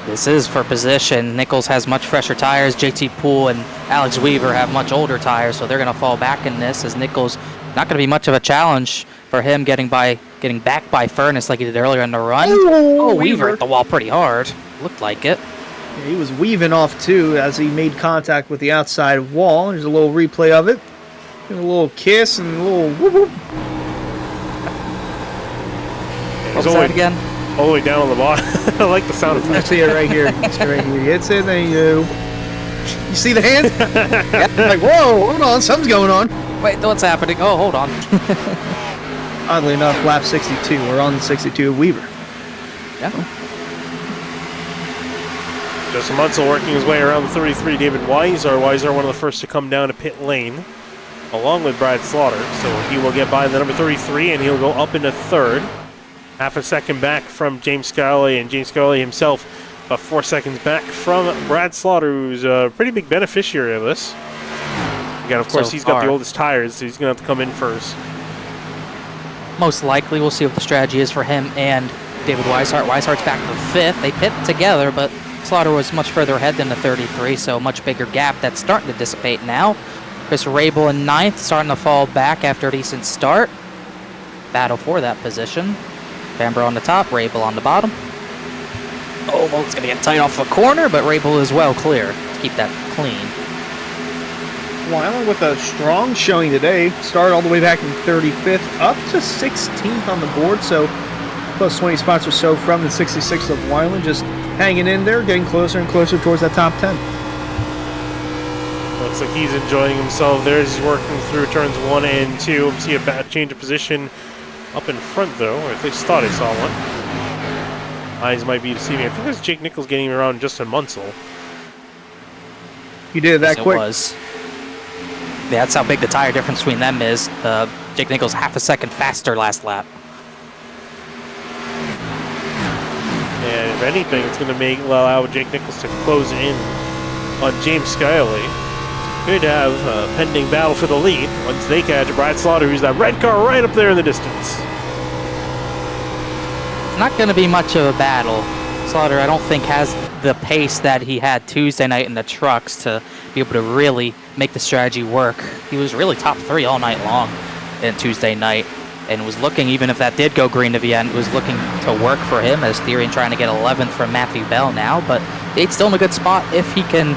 This is for position. Nichols has much fresher tires. JT Poole and Alex Weaver have much older tires, so they're going to fall back in this, as Nichols not going to be much of a challenge for him getting back by Furness like he did earlier in the run. Oh, Weaver hit the wall pretty hard. Looked like it. Yeah, he was weaving off too as he made contact with the outside wall. There's a little replay of it. And a little kiss and a little whoop whoop. What was that again? All the way down on the bottom. I like the sound effect. I see it right here. It's right here. He hits it, and you see the hand? Like, whoa, hold on, something's going on. Wait, what's happening? Oh, hold on. Oddly enough, lap 62. We're on 62 of Weaver. Yeah. Justin Munsell working his way around the 33. David Weishart. Weishart one of the first to come down to pit lane, along with Brad Slaughter. So he will get by the number 33, and he'll go up into 3rd. Half a second back from James Scioli, and James Scioli himself about 4 seconds back from Brad Slaughter, who's a pretty big beneficiary of this. Again, of course, he's got the oldest tires, so he's going to have to come in first. Most likely, we'll see what the strategy is for him and David Weishart. Weishart's back to 5th. They pit together, but Slaughter was much further ahead than the 33, so a much bigger gap that's starting to dissipate now. Chris Rabel in 9th, starting to fall back after a decent start. Battle for that position. Bamber on the top, Rabel on the bottom. Oh, well, it's going to get tight off the corner, but Rabel is well clear to keep that clean. Weiland with a strong showing today. Started all the way back in 35th, up to 16th on the board, so plus 20 spots or so from the 66th of Weiland, just hanging in there, getting closer and closer towards that top 10. Looks like he's enjoying himself there as he's working through turns 1 and 2. See a bad change of position up in front, though, or at least thought I saw one. Eyes might be deceiving. I think there's Jake Nichols getting around Justin Munsell. You did it that quick? It was. Yeah, that's how big the tire difference between them is. Jake Nichols half a second faster last lap. And if anything, it's going to allow Jake Nichols to close in on James Scioli. Good to have a pending battle for the lead once they catch Brad Slaughter, who's that red car right up there in the distance. Not going to be much of a battle. Slaughter, I don't think, has the pace that he had Tuesday night in the trucks to be able to really make the strategy work. He was really top 3 all night long in Tuesday night. and was looking, even if that did go green to the end, was looking to work for him as Therian trying to get 11th from Matthew Bell now. But it's still in a good spot if he can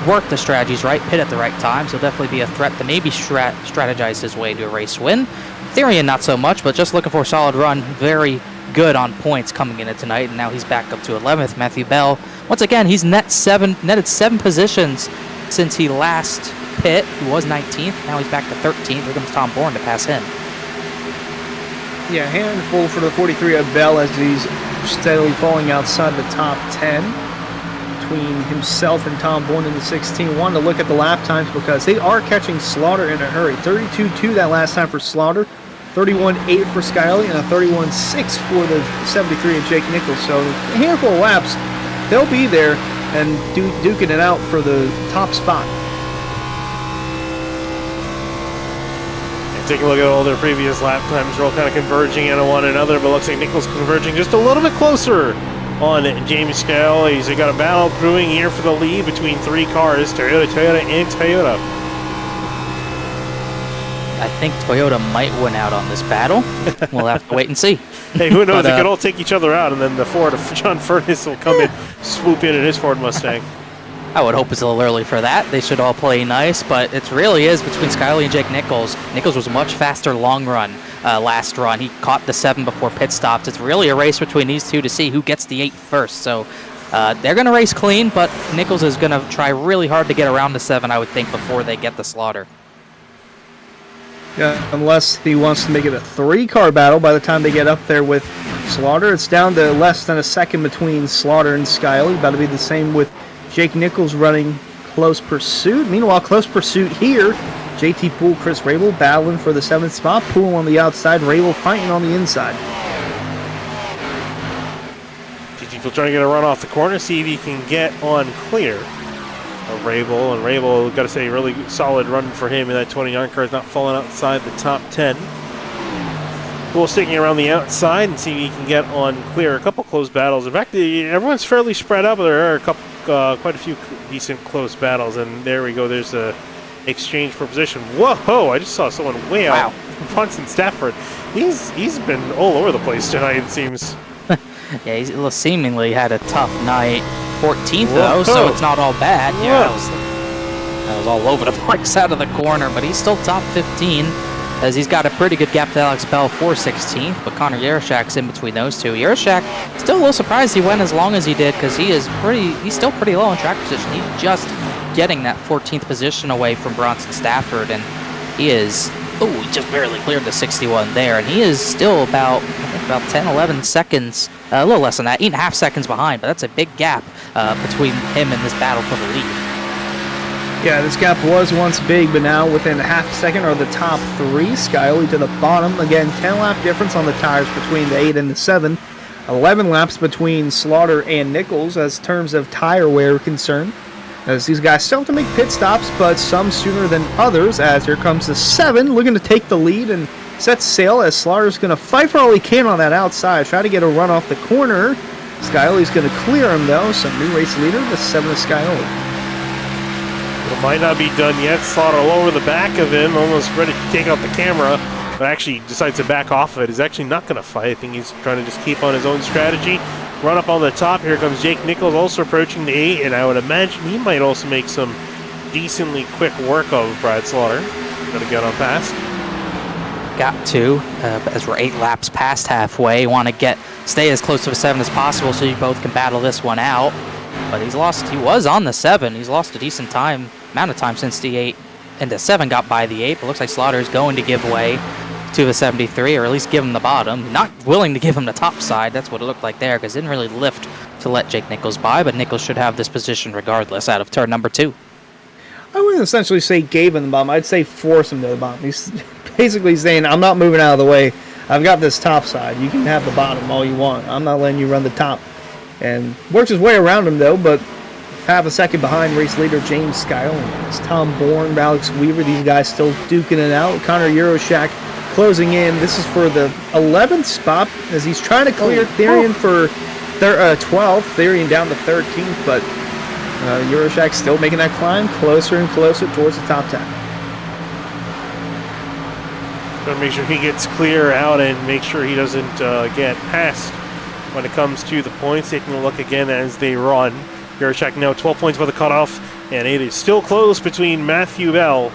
work the strategies right, pit at the right times. He'll definitely be a threat to maybe strategize his way to a race win. Therian not so much, but just looking for a solid run. Very good on points coming into tonight, and now he's back up to 11th. Matthew Bell, once again, he's netted 7 positions since he last pit. He was 19th, now he's back to 13th. Here comes Tom Bourne to pass him. Yeah, handful for the 43 of Bell as he's steadily falling outside the top 10 between himself and Tom Bourne in the 16. Wanted to look at the lap times because they are catching Slaughter in a hurry. 32.2 that last time for Slaughter, 31.8 for Skyley, and a 31.6 for the 73 of Jake Nichols. So a handful of laps, they'll be there and duking it out for the top spot. Taking a look at all their previous lap times, they're all kind of converging into one another, but looks like Nichols converging just a little bit closer on James Scale. He's got a battle brewing here for the lead between 3 cars, Toyota, and Toyota. I think Toyota might win out on this battle. We'll have to wait and see. Hey, who knows? But, they could all take each other out, and then the Ford of John Furness will come in, swoop in his Ford Mustang. I would hope it's a little early for that. They should all play nice, but it really is between Skyley and Jake Nichols. Nichols was a much faster long run last run. He caught the 7 before pit stops. It's really a race between these two to see who gets the 8 first. So they're going to race clean, but Nichols is going to try really hard to get around the 7, I would think, before they get the Slaughter. Yeah, unless he wants to make it a 3-car battle by the time they get up there with Slaughter. It's down to less than a second between Slaughter and Skyley. About to be the same with Jake Nichols running close pursuit. Meanwhile, close pursuit here. JT Poole, Chris Rabel battling for the 7th spot. Poole on the outside, Rabel fighting on the inside. JT Poole trying to get a run off the corner, see if he can get on clear. Rabel, and Rabel, got to say, really solid run for him in that 29 car, is not falling outside the top 10. Poole sticking around the outside and see if he can get on clear. A couple close battles. In fact, everyone's fairly spread up, but there are quite a few decent close battles, and there we go. There's a exchange for position. Whoa! I just saw someone way out. Bronson Stafford. He's been all over the place tonight, it seems. Yeah, he's seemingly had a tough night. 14th though, so it's not all bad. Yeah, that was all over the place out of the corner, but he's still top 15 as he's got a pretty good gap to Alex Bell for 16th, but Connor Yarashak's in between those two. Yarashak, still a little surprised he went as long as he did because he's still pretty low in track position. He's just getting that 14th position away from Bronson Stafford, and he just barely cleared the 61 there, and he is still about 10, 11 seconds, a little less than that, 8.5 seconds behind, but that's a big gap between him and this battle for the lead. Yeah, this gap was once big, but now within a half second are the top 3. Skyley to the bottom. Again, 10-lap difference on the tires between the 8 and the 7. 11 laps between Slaughter and Nichols as terms of tire wear are concerned. As these guys still have to make pit stops, but some sooner than others, as here comes the 7, looking to take the lead and set sail as Slaughter's going to fight for all he can on that outside, try to get a run off the corner. Skyley's going to clear him, though, so new race leader, the 7 of Skyley. It might not be done yet. Slaughter all over the back of him, almost ready to take out the camera, but actually decides to back off of it. He's actually not going to fight. I think he's trying to just keep on his own strategy. Run up on the top. Here comes Jake Nichols, also approaching the 8, and I would imagine he might also make some decently quick work of Brad Slaughter. Got to get on past. Got to, as we're 8 laps past halfway. Want to stay as close to the 7 as possible so you both can battle this one out. But he was on the 7. He's lost a decent amount of time since the 8, and the 7 got by the 8, but looks like Slaughter is going to give way to the 73, or at least give him the bottom. Not willing to give him the top side. That's what it looked like there, because it didn't really lift to let Jake Nichols by, but Nichols should have this position regardless out of turn number 2. I wouldn't essentially say gave him the bottom. I'd say force him to the bottom. He's basically saying, I'm not moving out of the way. I've got this top side. You can have the bottom all you want. I'm not letting you run the top. And works his way around him, though, but half a second behind race leader James Skyle. It's Tom Bourne, Alex Weaver. These guys still duking it out. Connor Yarashak closing in. This is for the 11th spot as he's trying to clear Therian for 12th. Therian down to 13th, but Yarashak still making that climb closer and closer towards the top 10. Gotta make sure he gets clear out and make sure he doesn't get passed when it comes to the points. Taking a look again as they run. Juracek now 12 points by the cutoff, and it is still close between Matthew Bell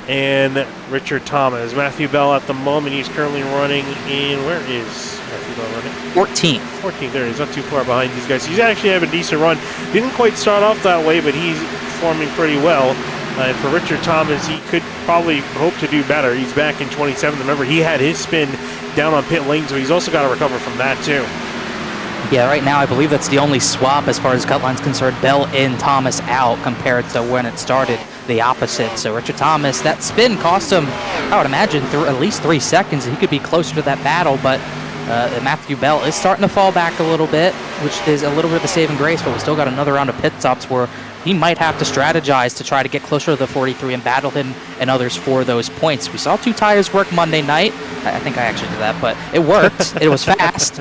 and Richard Thomas. Matthew Bell at the moment, he's currently running in, where is Matthew Bell running? 14th. 14th, there he is, not too far behind these guys. He's actually having a decent run. Didn't quite start off that way, but he's performing pretty well. And for Richard Thomas, he could probably hope to do better. He's back in 27th. Remember, he had his spin down on pit lane, so he's also got to recover from that too. Yeah, right now I believe that's the only swap as far as cut line's concerned. Bell in, Thomas out, compared to when it started the opposite. So Richard Thomas, that spin cost him, I would imagine, at least 3 seconds. He could be closer to that battle, but Matthew Bell is starting to fall back a little bit, which is a little bit of a saving grace, but we still got another round of pit stops where he might have to strategize to try to get closer to the 43 and battle him and others for those points. We saw 2 tires work Monday night. I think I actually did that, but it worked. It was fast.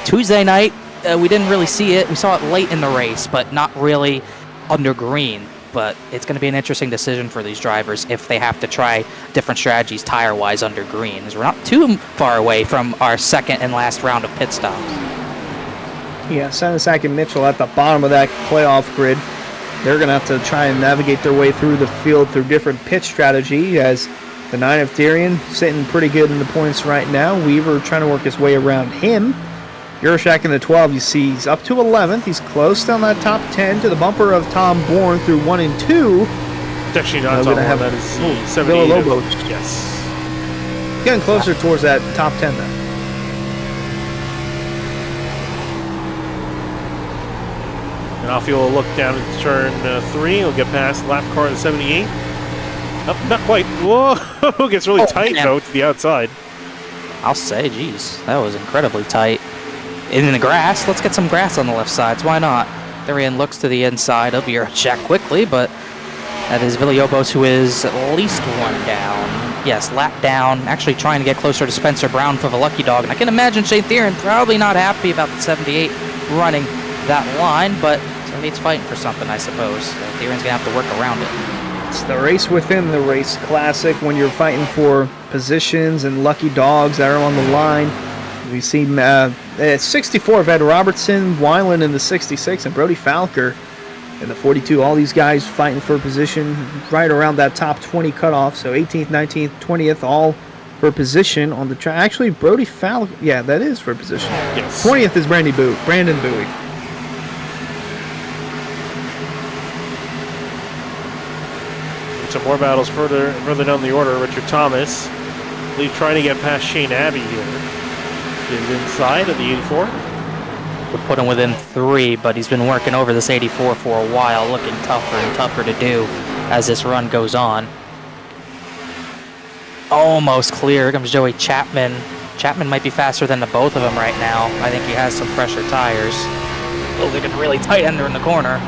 Tuesday night, we didn't really see it. We saw it late in the race, but not really under green. But it's going to be an interesting decision for these drivers if they have to try different strategies tire-wise under green, as we're not too far away from our second and last round of pit stops. Yeah, Senesac and Mitchell at the bottom of that playoff grid. They're going to have to try and navigate their way through the field through different pit strategy, as the 9 of Darien sitting pretty good in the points right now. Weaver trying to work his way around him. Juracek in the 12, you see he's up to 11th. He's close down that top 10 to the bumper of Tom Bourne through 1 and 2. It's actually not Tom Bourne, that is the 78 Villalobos. Yes. Getting closer towards that top 10 then. And Alfie will look down at turn 3. He'll get past lap car at 78. Oh, not quite. Whoa! Gets really tight, though, to the outside. I'll say, geez, that was incredibly tight. In the grass, let's get some grass on the left sides. Why not? Darian looks to the inside of Juracek quickly, but that is Villalobos, who is at least 1 down. Yes, lap down, actually trying to get closer to Spencer Brown for the lucky dog. And I can imagine Shane Theron probably not happy about the 78 running that line, but 78's fighting for something, I suppose. So Theron's going to have to work around it. It's the race within the race classic when you're fighting for positions and lucky dogs that are on the line. We see 64 of Ed Robertson, Weiland in the 66, and Brody Falker in the 42. All these guys fighting for position right around that top 20 cutoff. So 18th, 19th, 20th, all for position on the track. Actually, Brody Falker, yeah, that is for position. Yes. 20th is Brandon Bowie. Some more battles further down the order. Richard Thomas, Lee trying to get past Shane Abbey here. Is inside of the 84. We're putting within 3, but he's been working over this 84 for a while, looking tougher and tougher to do as this run goes on. Almost clear. Here comes Joey Chapman. Chapman might be faster than the both of them right now. I think he has some fresher tires. Oh, they're getting really tight and they're in the corner.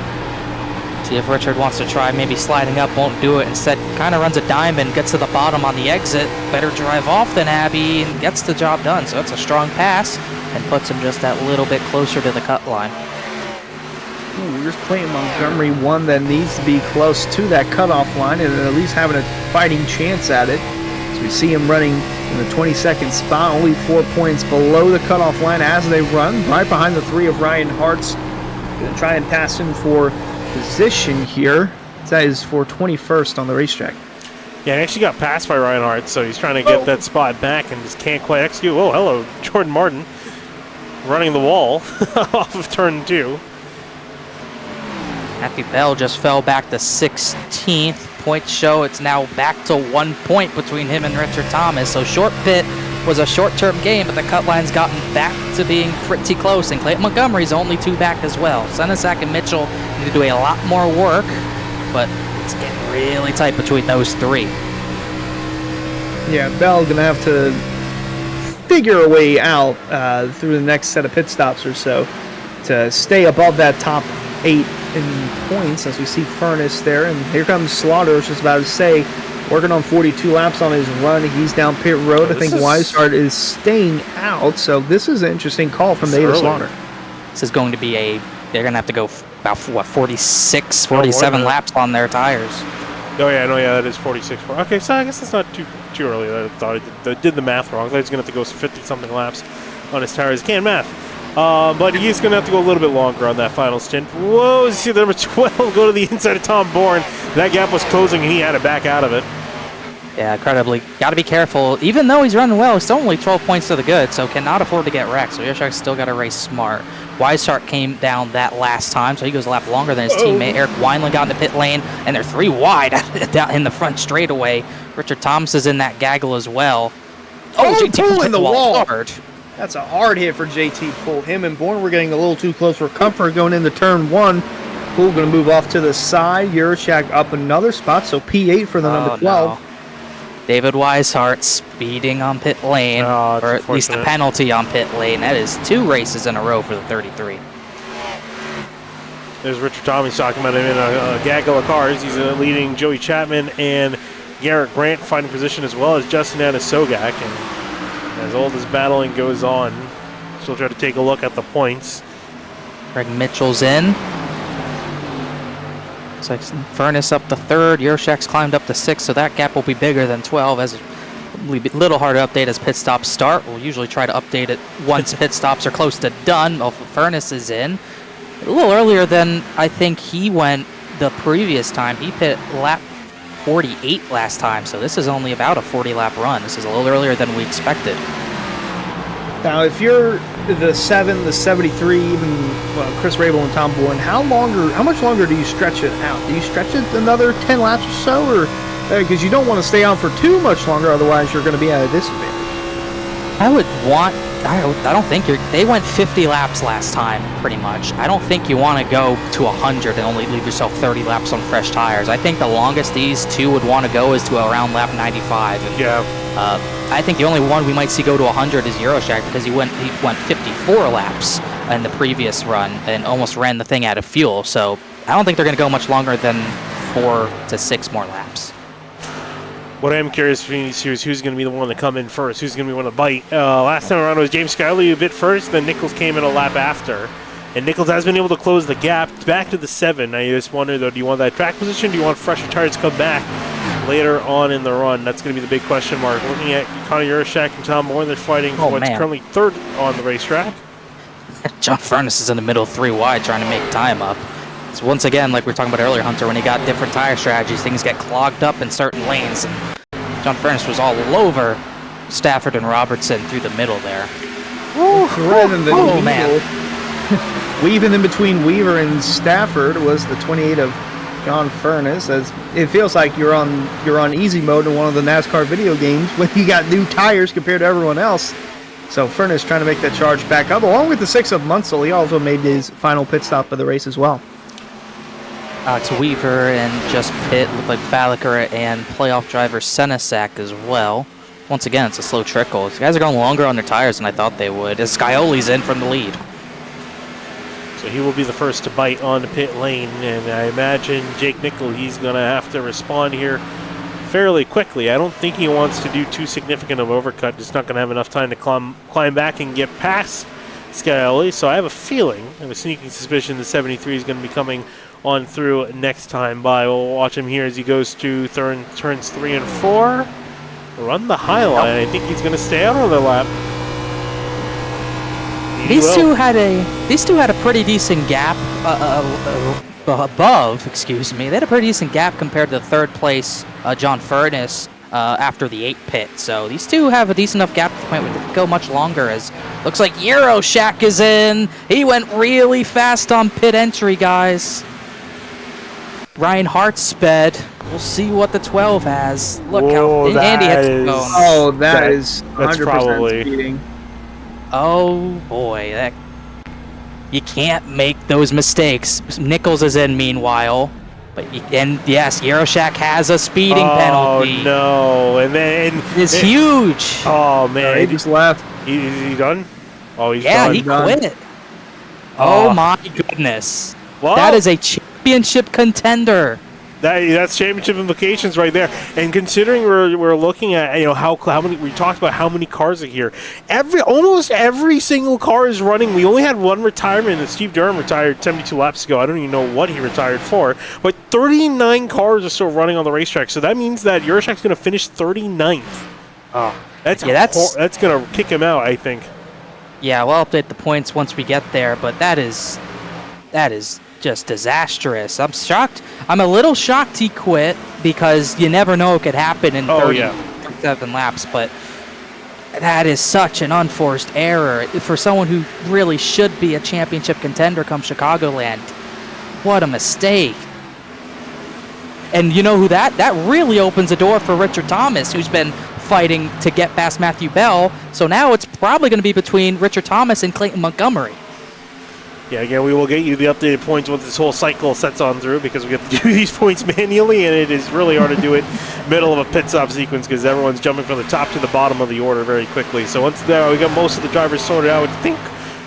See if Richard wants to try maybe sliding up, won't do it. Instead, kind of runs a diamond, gets to the bottom on the exit. Better drive off than Abbey and gets the job done. So it's a strong pass and puts him just that little bit closer to the cut line. Ooh, here's Clayton Montgomery, one that needs to be close to that cutoff line and at least having a fighting chance at it. So we see him running in the 22nd spot, only 4 points below the cutoff line as they run, right behind the 3 of Ryan Hart's. Going to try and pass him for position here. That is for 21st on the racetrack. Yeah, he actually got passed by Ryan Hart, so he's trying to get that spot back and just can't quite execute. Oh, hello, Jordan Martin running the wall off of turn 2. Matthew Bell just fell back to 16th. Points show it's now back to 1 point between him and Richard Thomas. So short pit was a short-term game, but the cut line's gotten back to being pretty close, and Clayton Montgomery's only 2 back as well. Senesac and Mitchell need to do a lot more work, but it's getting really tight between those 3. Yeah, Bell gonna have to figure a way out through the next set of pit stops or so to stay above that top 8 in points, as we see Furness there, and here comes Slaughter. I was just about to say, working on 42 laps on his run. He's down pit road. I think Weishart is staying out, so this is an interesting call from Ada Slaughter. This is going to be they're going to have to go about, 46, 47 laps on their tires. Oh yeah, no, yeah, that is 46. Okay, so I guess that's not too early. I thought I did the math wrong. I thought he was going to have to go 50-something laps on his tires. He can't math. But he's going to have to go a little bit longer on that final stint. Whoa, you see the number 12 go to the inside of Tom Bourne. That gap was closing, and he had to back out of it. Yeah, incredibly. Got to be careful. Even though he's running well, he's still only 12 points to the good, so cannot afford to get wrecked. So Yoshak's still got to race smart. Weishart came down that last time, so he goes a lap longer than his teammate. Eric Wineland got in the pit lane, and they're 3 wide down in the front straightaway. Richard Thomas is in that gaggle as well. JT in the wall. Hard. That's a hard hit for JT Poole. Him and Bourne were getting a little too close for comfort going into turn 1. Poole going to move off to the side. Yurchak up another spot, so P8 for the number 12. No. David Weishart speeding on pit lane, or at least the penalty on pit lane. That is 2 races in a row for the 33. There's Richard Thomas talking about him in a gaggle of cars. He's leading Joey Chapman and Garrett Grant fighting position, as well as Justin Anasogak. And as all this battling goes on, she'll try to take a look at the points. Greg Mitchell's in. Looks like Furness up to 3rd. Yurchak's climbed up to 6th, so that gap will be bigger than 12. As it'll be a little hard to update as pit stops start. We'll usually try to update it once pit stops are close to done. Well, Furness is in. A little earlier than I think he went the previous time. He pit lap 48 last time, so this is only about a 40-lap run. This is a little earlier than we expected. Now, if you're the 7, the 73, even Chris Rabel and Tom Bourne, how much longer do you stretch it out? Do you stretch it another 10 laps or so, or because you don't want to stay on for too much longer, otherwise you're going to be at a disadvantage? I don't think they went 50 laps last time, pretty much. I don't think you want to go to 100 and only leave yourself 30 laps on fresh tires. I think the longest these two would want to go is to around lap 95. And, I think the only one we might see go to 100 is Euroshak, because he went 54 laps in the previous run and almost ran the thing out of fuel. So I don't think they're going to go much longer than 4 to 6 more laps. What I am curious between these two is who's going to be the one to come in first, who's going to be one to bite. Last time around it was James Skyley who bit first, then Nichols came in a lap after. And Nichols has been able to close the gap back to the 7. Now you just wonder, though, do you want that track position? Do you want fresher tires to come back later on in the run? That's going to be the big question mark. Looking at Connor Yurchak and Tom Bourne, they're fighting for what's currently 3rd on the racetrack. John Furness is in the middle 3 wide trying to make time up. So once again, like we were talking about earlier, Hunter, when he got different tire strategies, things get clogged up in certain lanes. And John Furness was all over Stafford and Robertson through the middle there. Man. Weaving in between Weaver and Stafford was the 28 of John Furness. As it feels like you're on easy mode in one of the NASCAR video games when you got new tires compared to everyone else. So Furness trying to make that charge back up, along with the 6 of Munsell. He also made his final pit stop of the race as well. Alex Weaver and just pit, looked like Falliker and playoff driver Senesac as well. Once again, it's a slow trickle. These guys are going longer on their tires than I thought they would, as Scioli's in from the lead. So he will be the first to bite on the pit lane, and I imagine Jake Nickel, he's going to have to respond here fairly quickly. I don't think he wants to do too significant of overcut. He's not going to have enough time to climb back and get past Scioli, so I have a feeling, I have a sneaking suspicion the 73 is going to be coming on through next time by. We'll watch him here as he goes to turns 3 and 4. Run the high line. I think he's going to stay out on the lap. These two had a pretty decent gap above. Excuse me. They had a pretty decent gap compared to the 3rd place John Furness after the 8 pit. So these two have a decent enough gap to the point where they could go much longer. As looks like Euroshak is in. He went really fast on pit entry, guys. Ryan Hart sped. We'll see what the 12 has. Look how Andy had to go. Oh, that's 100% probably speeding. Oh boy, you can't make those mistakes. Nichols is in meanwhile, and yes, Euroshak has a speeding penalty. Oh no! And then it's huge. Oh man, he just left. Is he done? Oh, he's done. He quit. Oh my goodness! Well, that is a championship contender. That's championship implications right there. And considering we're looking at how many, we talked about how many cars are here. Almost every single car is running. We only had one retirement, and Steve Durham retired 72 laps ago. I don't even know what he retired for, but 39 cars are still running on the racetrack. So that means that Euroshack's going to finish 39th. Oh, that's going to kick him out, I think. Yeah, we'll update the points once we get there, but that is just disastrous. I'm shocked. I'm a little shocked he quit because you never know what could happen in 37 laps, but that is such an unforced error for someone who really should be a championship contender come Chicagoland. What a mistake. And you know who that really opens the door for Richard Thomas, who's been fighting to get past Matthew Bell. So now it's probably going to be between Richard Thomas and Clayton Montgomery. Yeah, again, we will get you the updated points once this whole cycle sets on through, because we get to do these points manually, and it is really hard to do it middle of a pit stop sequence because everyone's jumping from the top to the bottom of the order very quickly. So once there, we got most of the drivers sorted out. I think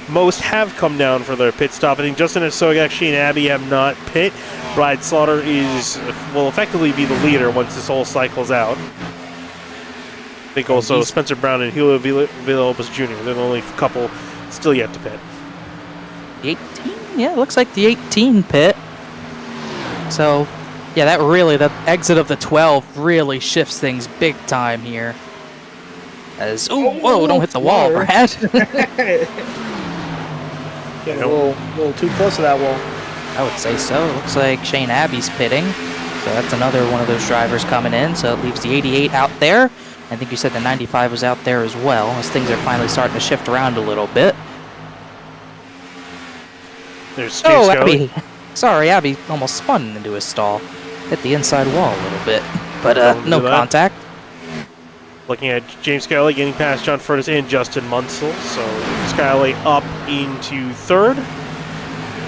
most have come down for their pit stop. I think Justin Esogak, Shane Abbey have not pit. Brad Slaughter will effectively be the leader once this whole cycle's out. I think also Spencer Brown and Julio Villalobos Jr. They're the only couple still yet to pit. The 18? Yeah, it looks like the 18 pit. So, yeah, the exit of the 12 really shifts things big time here. Whoa, don't hit the wall, Brad. Getting a little too close to that wall. I would say so. It looks like Shane Abbey's pitting. So that's another one of those drivers coming in. So it leaves the 88 out there. I think you said the 95 was out there as well, as things are finally starting to shift around a little bit. There's James Abby. Sorry, Abby almost spun into his stall. Hit the inside wall a little bit, but no contact. Looking at James Scully getting past John Furtis and Justin Munsell. So Scully up into third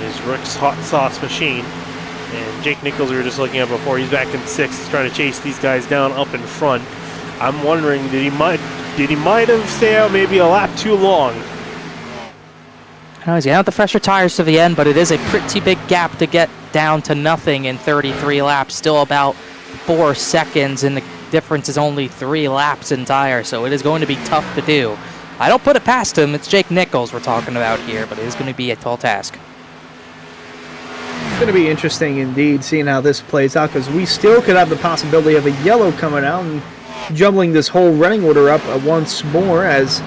is Rick's Hot Sauce Machine. And Jake Nichols, we were just looking at before, he's back in sixth. He's trying to chase these guys down up in front. I'm wondering, did he might have stayed out maybe a lap too long? I know he's getting out the fresher tires to the end, but it is a pretty big gap to get down to nothing in 33 laps. Still about 4 seconds, and the difference is only 3 laps in tire, so it is going to be tough to do. I don't put it past him. It's Jake Nichols we're talking about here, but it is going to be a tall task. It's going to be interesting indeed seeing how this plays out, because we still could have the possibility of a yellow coming out and jumbling this whole running order up once more, as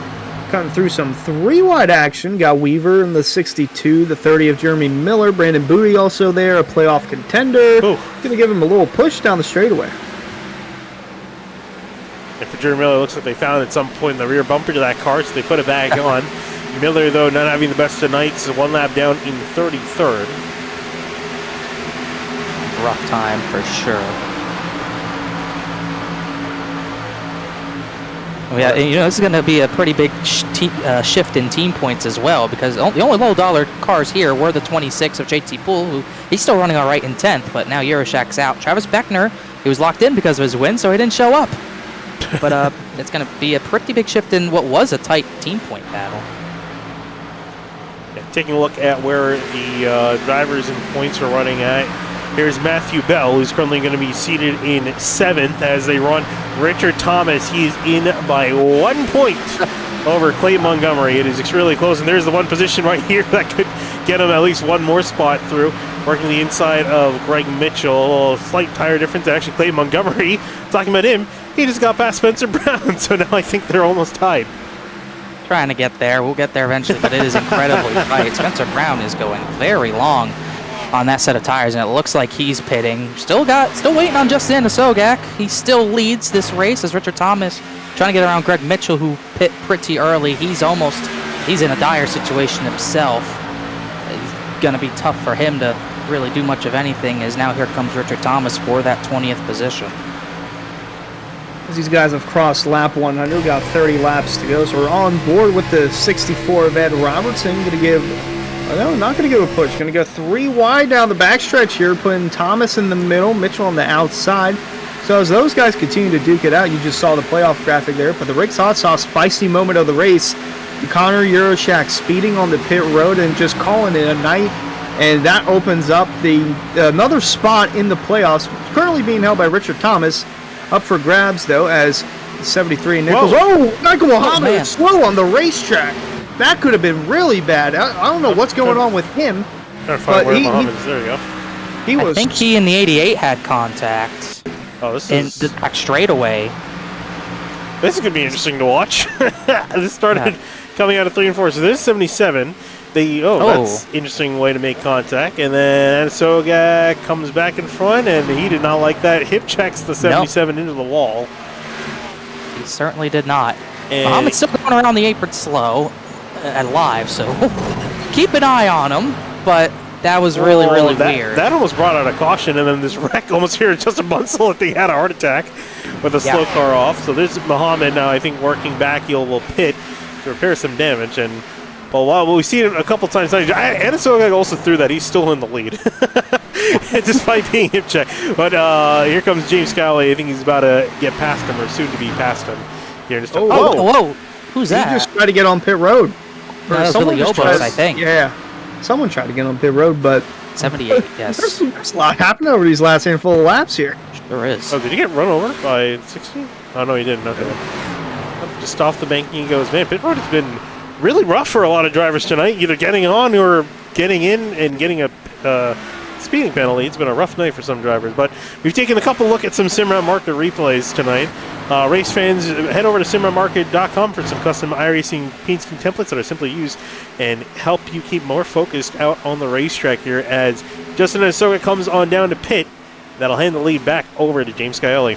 cutting through some 3-wide action. Got Weaver in the 62, the 30 of Jeremy Miller. Brandon Booty also there, a playoff contender. Going to give him a little push down the straightaway. And for Jeremy Miller, it looks like they found at some point in the rear bumper to that car, so they put it back on. Miller, though, not having the best of nights, so 1 lap down in 33rd. Rough time for sure. Yeah, this is going to be a pretty big shift in team points as well, because the only low-dollar cars here were the 26 of JT Poole, who he's still running all right in 10th, but now Euroshack's out. Travis Beckner, he was locked in because of his win, so he didn't show up. But it's going to be a pretty big shift in what was a tight team point battle. Yeah, taking a look at where the drivers and points are running at. Here's Matthew Bell, who's currently going to be seated in 7th as they run. Richard Thomas, he's in by 1 point over Clay Montgomery. It is extremely close, and there's the one position right here that could get him at least one more spot through. Working the inside of Greg Mitchell. A slight tire difference. Actually, Clay Montgomery, talking about him, he just got past Spencer Brown, so now I think they're almost tied. Trying to get there. We'll get there eventually, but it is incredibly tight. Spencer Brown is going very long on that set of tires, and it looks like he's pitting. Still waiting on Justin Esogak. He still leads this race as Richard Thomas trying to get around Greg Mitchell, who pit pretty early. He's in a dire situation himself. It's going to be tough for him to really do much of anything, as now here comes Richard Thomas for that 20th position. As these guys have crossed lap 100, got 30 laps to go, so we're on board with the 64 of Ed Robertson. Going to give, no, not going to give a push. Going to go 3 wide down the backstretch here, putting Thomas in the middle, Mitchell on the outside. So as those guys continue to duke it out, you just saw the playoff graphic there, but the Rick's Hot Sauce feisty moment of the race, Connor Euroshack speeding on the pit road and just calling it a night. And that opens up another spot in the playoffs. currently being held by Richard Thomas. Up for grabs, though, as 73 and Nichols. Whoa. Oh, Michael Muhammad man. is slow on the racetrack. That could have been really bad. I don't know what's going on with him. Trying to But find where he- Muhammad is. There you go. He I was. think he and the 88 had contact Oh, this in is the back straightaway. this is gonna be interesting to watch. This started Yeah. coming out of 3 and 4, so there's 77. That's interesting way to make contact. And then Anasoga comes back in front, and he did not like that. Hip checks the 77 into the wall. He certainly did not. And Muhammad's still going around the apron slow at live, so keep an eye on him. But that was really weird. That almost brought out a caution, and then this wreck almost here. Just a Bunsel that he had a heart attack with a slow car off. So there's Muhammad now, I think, working back. He'll pit to repair some damage. And well, we've seen it a couple times. Anasoga also threw that. He's still in the lead, despite being hip checked. But here comes James Scally. I think he's about to get past him, or soon to be past him. Here in just Whoa! Who's He that? just tried to get on pit road. Or That was someone Billy just Obos, tried- I think. Yeah. Someone tried to get on pit road, but 78, yes. there's a lot happening over these last handful of laps here. Sure is. Oh, did he get run over by 16? Oh, no, he didn't. Okay. Just off the banking, he goes, man, pit road has been really rough for a lot of drivers tonight, either getting on or getting in and getting a speeding penalty. It's been a rough night for some drivers, but we've taken a couple look at some Simrad Market replays tonight. Race fans, head over to simradmarket.com for some custom iRacing paint scheme templates that are simply used and help you keep more focused out on the racetrack here as Justin Anasoga comes on down to pit. That'll hand the lead back over to James Scioli.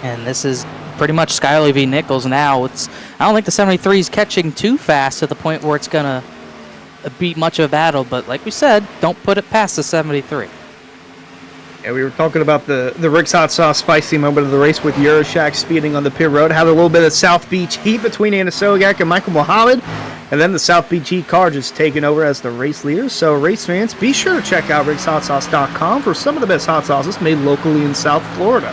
And this is pretty much Skyler v. Nichols now. I don't think the 73 is catching too fast to the point where it's going to beat much of a battle, but like we said, don't put it past the 73. Yeah, we were talking about the Rick's Hot Sauce spicy moment of the race with Euroshak speeding on the pit road. Had a little bit of South Beach heat between Anasogak and Michael Muhammad. And then the South Beach Heat car just taking over as the race leaders. So race fans, be sure to check out rickshotsauce.com for some of the best hot sauces made locally in South Florida.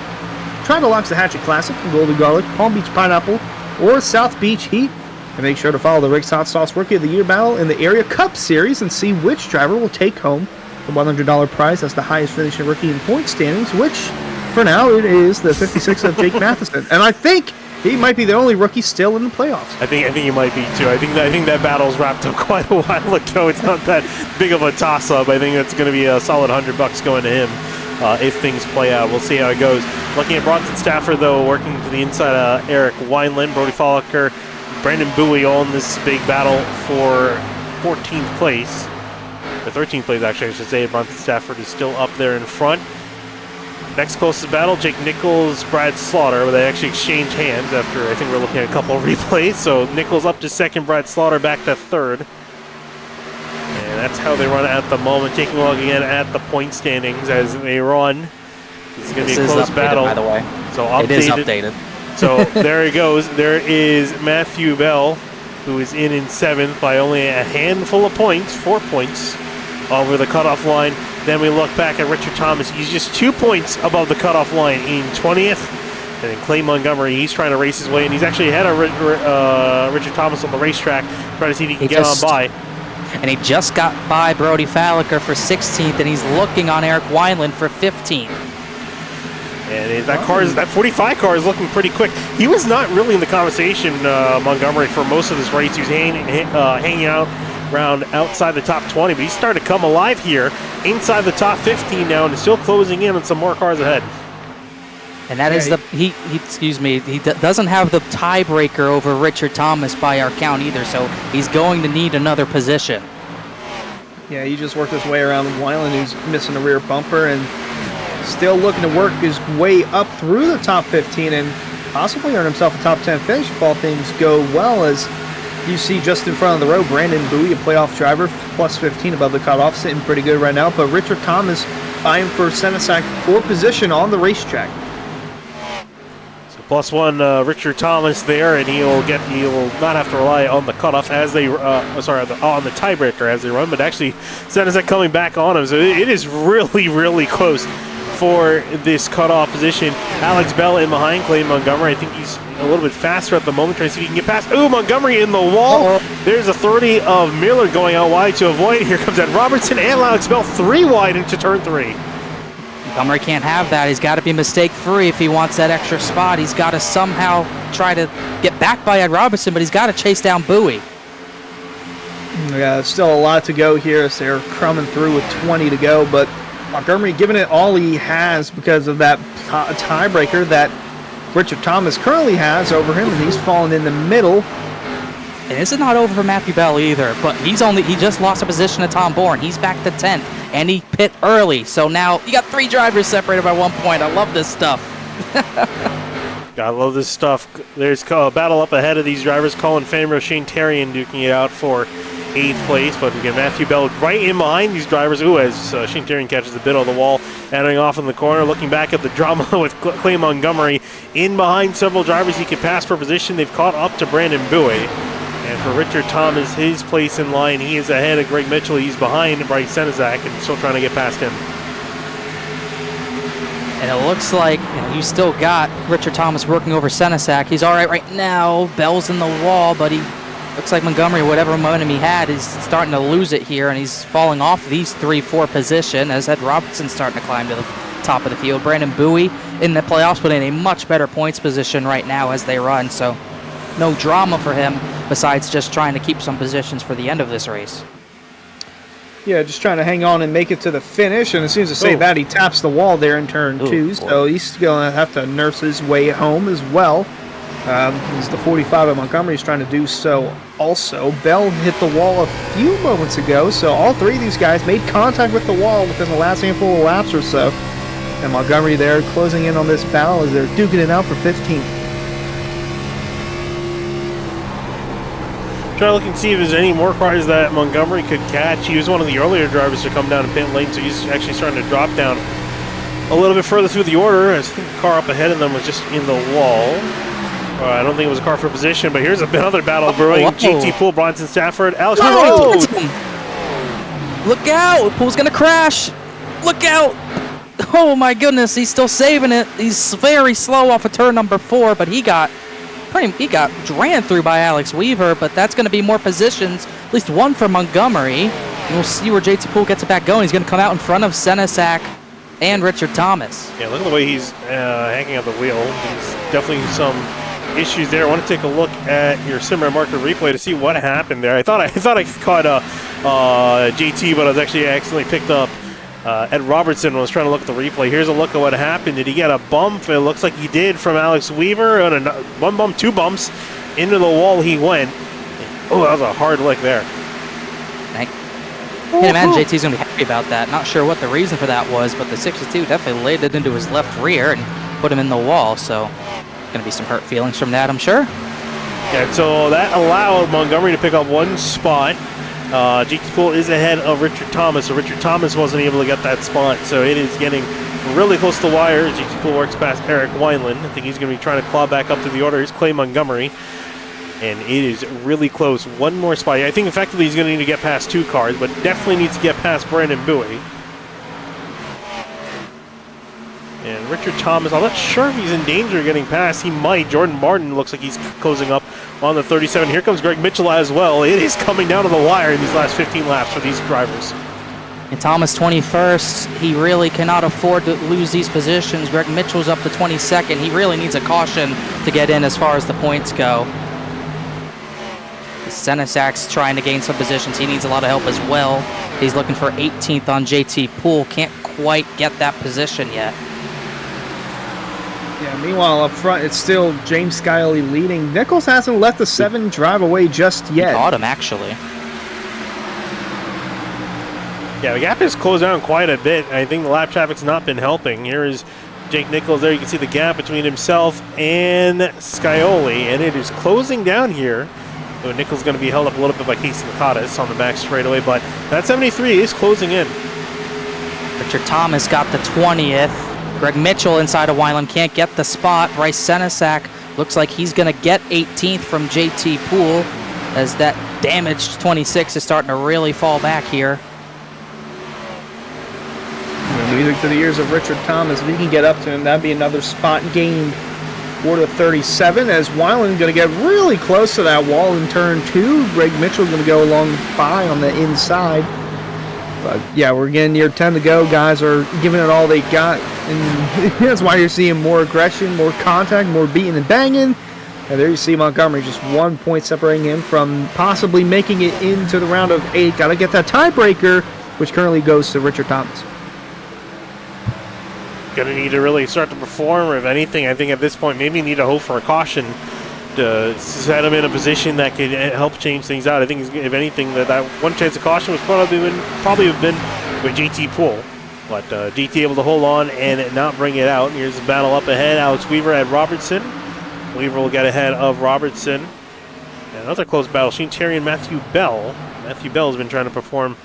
Try the Loxahatchee Classic from Golden Garlic, Palm Beach Pineapple, or South Beach Heat. And make sure to follow the Rick's Hot Sauce Rookie of the Year battle in the Area Cup Series and see which driver will take home the $100 prize as the highest finishing rookie in point standings, which, for now, it is the 56 of Jake Matheson. And I think he might be the only rookie still in the playoffs. I think he might be too. I think that battle's wrapped up quite a while ago. It's not that big of a toss-up. I think it's going to be a solid $100 going to him if things play out. We'll see how it goes. Looking at Bronson Stafford, though, working to the inside of Eric Wineland, Brody Follicker, Brandon Bowie all in this big battle for 14th place. Or 13th place, actually, I should say. Bronson Stafford is still up there in front. Next closest battle, Jake Nichols, Brad Slaughter, where they actually exchange hands after I think we're looking at a couple of replays. So Nichols up to second, Brad Slaughter back to third. And that's how they run at the moment. Taking a look again at the point standings as they run. This is going to be a close battle. By the way. So updated. It is updated. So there he goes. There is Matthew Bell, who is in seventh by only a handful of points, 4 points over the cutoff line. Then we look back at Richard Thomas. He's just 2 points above the cutoff line in 20th. And then Clay Montgomery, he's trying to race his way, and he's actually ahead of Richard Thomas on the racetrack, trying to see if he can get on by. And he just got by Brody Falliker for 16th, and he's looking on Eric Wineland for 15th. And that 45 car is looking pretty quick. He was not really in the conversation, Montgomery, for most of this race. He was hanging out around outside the top 20, but he's starting to come alive here inside the top 15 now, and is still closing in on some more cars ahead. And that is he doesn't have the tiebreaker over Richard Thomas by our count either, so he's going to need another position. Yeah, he just worked his way around Weiland, who's missing a rear bumper, and still looking to work his way up through the top 15 and possibly earn himself a top 10 finish if all things go well. As you see just in front of the road, Brandon Bowie, a playoff driver, plus 15 above the cutoff, sitting pretty good right now. But Richard Thomas eyeing for Senesac for position on the racetrack. So +1 Richard Thomas there, and he'll not have to rely on the cutoff as they on the tiebreaker as they run, but actually Senesac coming back on him. So it is really, really close for this cutoff position. Alex Bell in behind Clay Montgomery. I think he's a little bit faster at the moment, trying to see if he can get past. Ooh, Montgomery in the wall. There's a 30 of Miller going out wide to avoid. Here comes Ed Robertson and Alex Bell 3 wide into turn 3. Montgomery can't have that. He's got to be mistake-free if he wants that extra spot. He's got to somehow try to get back by Ed Robertson, but he's got to chase down Bowie. Yeah, still a lot to go here as they're crumbing through with 20 to go, but Montgomery giving it all he has because of that tiebreaker that Richard Thomas currently has over him, and he's fallen in the middle. And this is not over for Matthew Bell either, but he just lost a position to Tom Bourne. He's back to 10th, and he pit early. So now you got 3 drivers separated by 1 point. I love this stuff. Gotta love this stuff. There's a battle up ahead of these drivers. Colin Famer, Shane Terrian duking it out for 8th place, but we get Matthew Bell right in behind these drivers. Ooh, as Shane Terrian catches the bit on the wall, entering off in the corner, looking back at the drama with Clay Montgomery in behind several drivers he could pass for position. They've caught up to Brandon Bowie. And for Richard Thomas, his place in line, he is ahead of Greg Mitchell. He's behind Bryce Senezak and still trying to get past him. And it looks like you still got Richard Thomas working over Senezak. He's all right now. Bell's in the wall, but he looks like Montgomery, whatever momentum he had, is starting to lose it here, and he's falling off these 3-4 position as Ed Robertson's starting to climb to the top of the field. Brandon Bowie in the playoffs, but in a much better points position right now as they run, so no drama for him besides just trying to keep some positions for the end of this race. Yeah, just trying to hang on and make it to the finish, and as soon as I say that, he taps the wall there in turn 2, so he's going to have to nurse his way home as well. As the 45 of Montgomery is trying to do so also. Bell hit the wall a few moments ago, so all 3 of these guys made contact with the wall within the last handful of laps or so. And Montgomery there closing in on this battle as they're duking it out for 15th. Try to look and see if there's any more cars that Montgomery could catch. He was one of the earlier drivers to come down in pit lane, so he's actually starting to drop down a little bit further through the order. I think the car up ahead of them was just in the wall. I don't think it was a car for position, but here's another battle brewing. JT Poole, Bronson Stafford, Alex Weaver. Look out! Poole's gonna crash! Look out! Oh my goodness, he's still saving it. He's very slow off of turn number 4, but he got ran through by Alex Weaver, but that's going to be more positions, at least 1 for Montgomery. And we'll see where JT Poole gets it back going. He's going to come out in front of Senezak and Richard Thomas. Yeah, look at the way he's hanging out the wheel. There's definitely some issues there. I want to take a look at your Simmer marker replay to see what happened there. I thought I caught JT, but I was actually accidentally picked up Ed Robertson when I was trying to look at the replay. Here's a look at what happened. Did he get a bump? It looks like he did from Alex Weaver. And 1 bump, 2 bumps. Into the wall he went. Oh, that was a hard lick there. I can't imagine JT's going to be happy about that. Not sure what the reason for that was, but the 62 definitely laid it into his left rear and put him in the wall. So going to be some hurt feelings from that, I'm sure. Yeah, so that allowed Montgomery to pick up 1 spot. JT Poole is ahead of Richard Thomas, so Richard Thomas wasn't able to get that spot, so it is getting really close to the wire. JT Poole works past Eric Wineland. I think he's going to be trying to claw back up to the order. Here's Clay Montgomery, and it is really close. 1 more spot. I think effectively he's going to need to get past 2 cars, but definitely needs to get past Brandon Bowie. And Richard Thomas, I'm not sure if he's in danger of getting past. He might. Jordan Martin looks like he's closing up on the 37. Here comes Greg Mitchell as well. It is coming down to the wire in these last 15 laps for these drivers. And Thomas 21st. He really cannot afford to lose these positions. Greg Mitchell's up to 22nd. He really needs a caution to get in as far as the points go. Senezak's trying to gain some positions. He needs a lot of help as well. He's looking for 18th on JT Poole. Can't quite get that position yet. Yeah, meanwhile, up front, it's still James Skyley leading. Nichols hasn't let the 7 drive away just yet. He caught him, actually. Yeah, the gap has closed down quite a bit. I think the lap traffic's not been helping. Here is Jake Nichols there. You can see the gap between himself and Scioli, and it is closing down here. So Nichols is going to be held up a little bit by Casey Lakatos on the back straightaway, but that 73 is closing in. Richard Thomas got the 20th. Greg Mitchell inside of Wineland can't get the spot. Bryce Senezak looks like he's going to get 18th from JT Poole as that damaged 26 is starting to really fall back here. Music to the ears of Richard Thomas. If he can get up to him, that'd be another spot gained for the 37 as Wineland going to get really close to that wall in turn 2. Greg Mitchell going to go along by on the inside. But yeah, we're getting near 10 to go. Guys are giving it all they got, and that's why you're seeing more aggression, more contact, more beating and banging. And there you see Montgomery, just 1 point separating him from possibly making it into the round of 8. Got to get that tiebreaker, which currently goes to Richard Thomas. Going to need to really start to perform, or if anything, I think at this point maybe need to hope for a caution to set him in a position that could help change things out. I think if anything, that one chance of caution was probably have been with JT Poole. But JT able to hold on and not bring it out. Here's the battle up ahead. Alex Weaver at Robertson. Weaver will get ahead of Robertson. And another close battle. Shane Terry and Matthew Bell. Matthew Bell has been trying to perform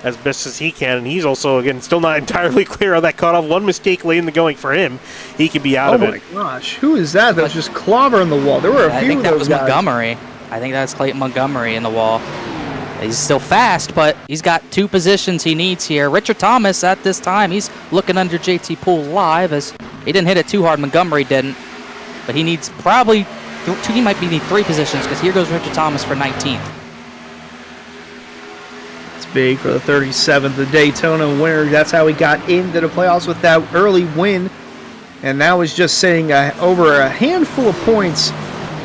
as best as he can, and he's also, again, still not entirely clear on that cutoff. One mistake late in the going for him, he could be out of it. Oh my gosh, who is that? That was just clobbering the wall. There were a few of those guys. Montgomery. I think that's Clayton Montgomery in the wall. He's still fast, but he's got 2 positions he needs here. Richard Thomas at this time, he's looking under JT Poole live, as he didn't hit it too hard. Montgomery didn't, but he needs probably he might need 3 positions, because here goes Richard Thomas for 19th. Big for the 37th, the Daytona winner. That's how he got into the playoffs with that early win. And now is just sitting over a handful of points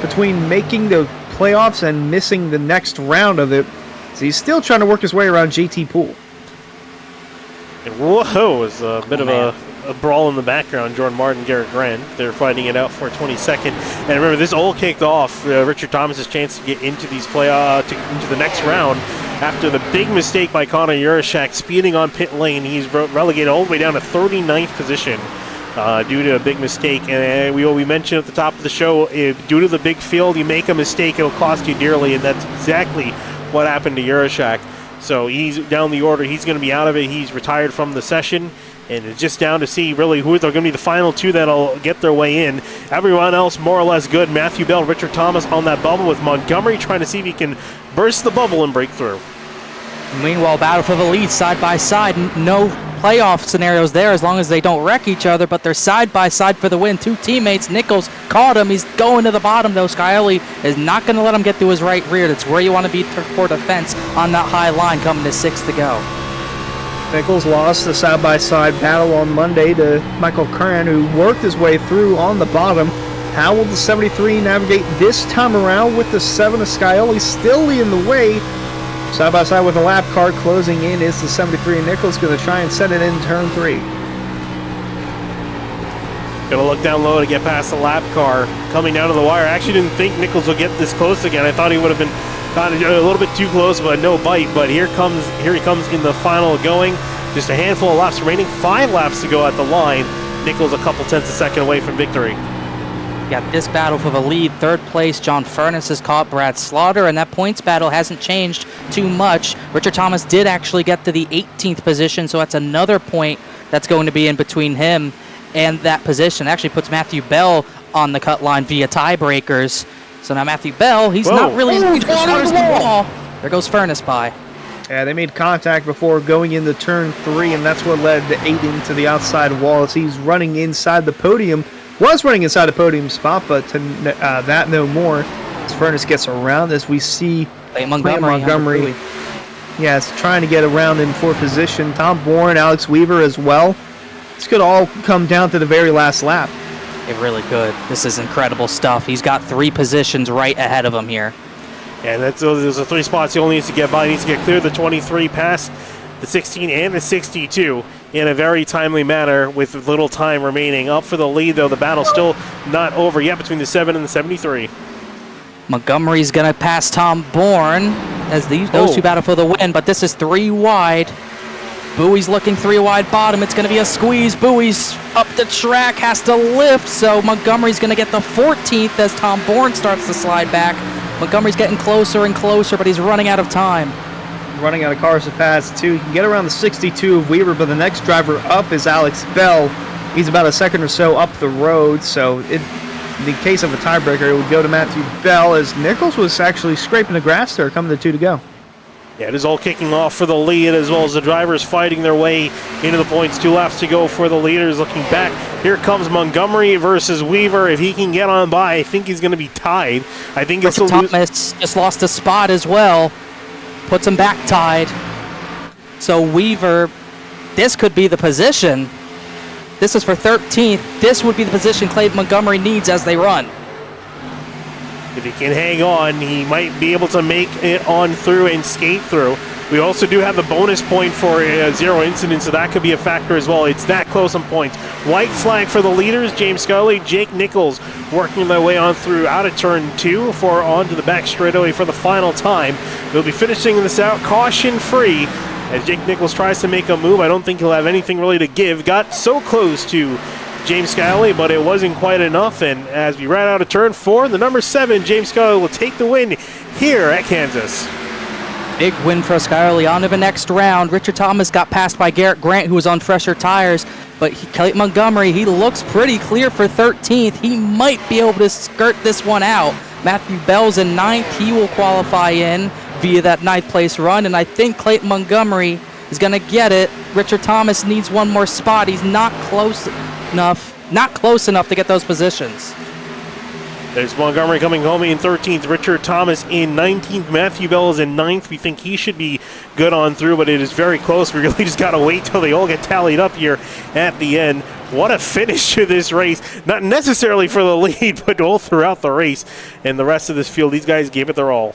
between making the playoffs and missing the next round of it. So he's still trying to work his way around JT Poole. And whoa, is a bit of a brawl in the background. Jordan Martin, Garrett Grant, they're fighting it out for 22nd. And remember, this all kicked off Richard Thomas's chance to get into these into the next round. After the big mistake by Connor Urashak speeding on pit lane, he's relegated all the way down to 39th position due to a big mistake. And we mentioned at the top of the show, due to the big field, you make a mistake, it'll cost you dearly, and that's exactly what happened to Urashak. So he's down the order. He's going to be out of it. He's retired from the session, and it's just down to see really who are going to be the final 2 that'll get their way in. Everyone else more or less good. Matthew Bell, Richard Thomas on that bubble, with Montgomery trying to see if he can burst the bubble and break through. Meanwhile, battle for the lead side by side. No playoff scenarios there as long as they don't wreck each other, but they're side by side for the win. 2 teammates. Nichols caught him. He's going to the bottom, though. Scioli is not going to let him get to his right rear. That's where you want to be for defense on that high line coming to 6th to go. Nichols lost the side-by-side battle on Monday to Michael Curran, who worked his way through on the bottom. How will the 73 navigate this time around with the 7 of Scioli still leading the way? Side-by-side with a lap car closing in is the 73, and Nichols going to try and set it in turn 3. Going to look down low to get past the lap car. Coming down to the wire. I actually didn't think Nichols would get this close again. I thought he would have been a little bit too close, but no bite. But here he comes in the final going. Just a handful of laps remaining. 5 laps to go at the line. Nichols a couple tenths a second away from victory. Got this battle for the lead. 3rd place, John Furness has caught Brad Slaughter, and that points battle hasn't changed too much. Richard Thomas did actually get to the 18th position, so that's another point that's going to be in between him and that position. Actually puts Matthew Bell on the cut line via tiebreakers. So now Matthew Bell, he's not really in the wall. There goes Furness by. Yeah, they made contact before going into turn 3, and that's what led to Aiden to the outside wall as he's running inside the podium. Was running inside the podium spot, but to that no more. As Furness gets around, as we see Montgomery. Yes, trying to get around in 4th position. Tom Bourne, Alex Weaver as well. This could all come down to the very last lap. It really could. This is incredible stuff. He's got 3 positions right ahead of him here. And those are 3 spots he only needs to get by. He needs to get clear the 23 past the 16 and the 62 in a very timely manner with little time remaining. Up for the lead, though. The battle's still not over yet between the 7 and the 73. Montgomery's going to pass Tom Bourne as those 2 battle for the win, but this is 3 wide. Bowie's looking 3 wide bottom. It's going to be a squeeze. Bowie's up the track, has to lift, so Montgomery's going to get the 14th as Tom Bourne starts to slide back. Montgomery's getting closer and closer, but he's running out of time. Running out of cars to pass, too. He can get around the 62 of Weaver, but the next driver up is Alex Bell. He's about a second or so up the road, so in the case of a tiebreaker, it would go to Matthew Bell, as Nichols was actually scraping the grass there, coming to 2 to go. Yeah, it is all kicking off for the lead, as well as the drivers fighting their way into the points. 2 laps to go for the leaders. Looking back, here comes Montgomery versus Weaver. If he can get on by, I think he's going to be tied. I think it's Thomas just lost a spot as well. Puts him back tied. So Weaver, this could be the position. This is for 13th. This would be the position Clayton Montgomery needs as they run. If he can hang on, he might be able to make it on through and skate through. We also do have the bonus point for zero incidents, so that could be a factor as well. It's that close on points. White flag for the leaders, James Scully, Jake Nichols working their way on through out of turn 2 for onto the back straightaway for the final time. They'll be finishing this out caution free as Jake Nichols tries to make a move. I don't think he'll have anything really to give. Got so close to James Scully, but it wasn't quite enough. And as we ran out of turn 4, the number 7, James Scully, will take the win here at Kansas. Big win for Skylerly on to the next round. Richard Thomas got passed by Garrett Grant, who was on fresher tires. But Clayton Montgomery, he looks pretty clear for 13th. He might be able to skirt this one out. Matthew Bell's in 9th. He will qualify in via that 9th place run. And I think Clayton Montgomery is going to get it. Richard Thomas needs one more spot. He's not close enough to get those positions. There's Montgomery coming home in 13th, Richard Thomas in 19th, Matthew Bell is in 9th. We think he should be good on through, but it is very close. We really just got to wait till they all get tallied up here at the end. What a finish to this race. Not necessarily for the lead, but all throughout the race. And the rest of this field, these guys gave it their all.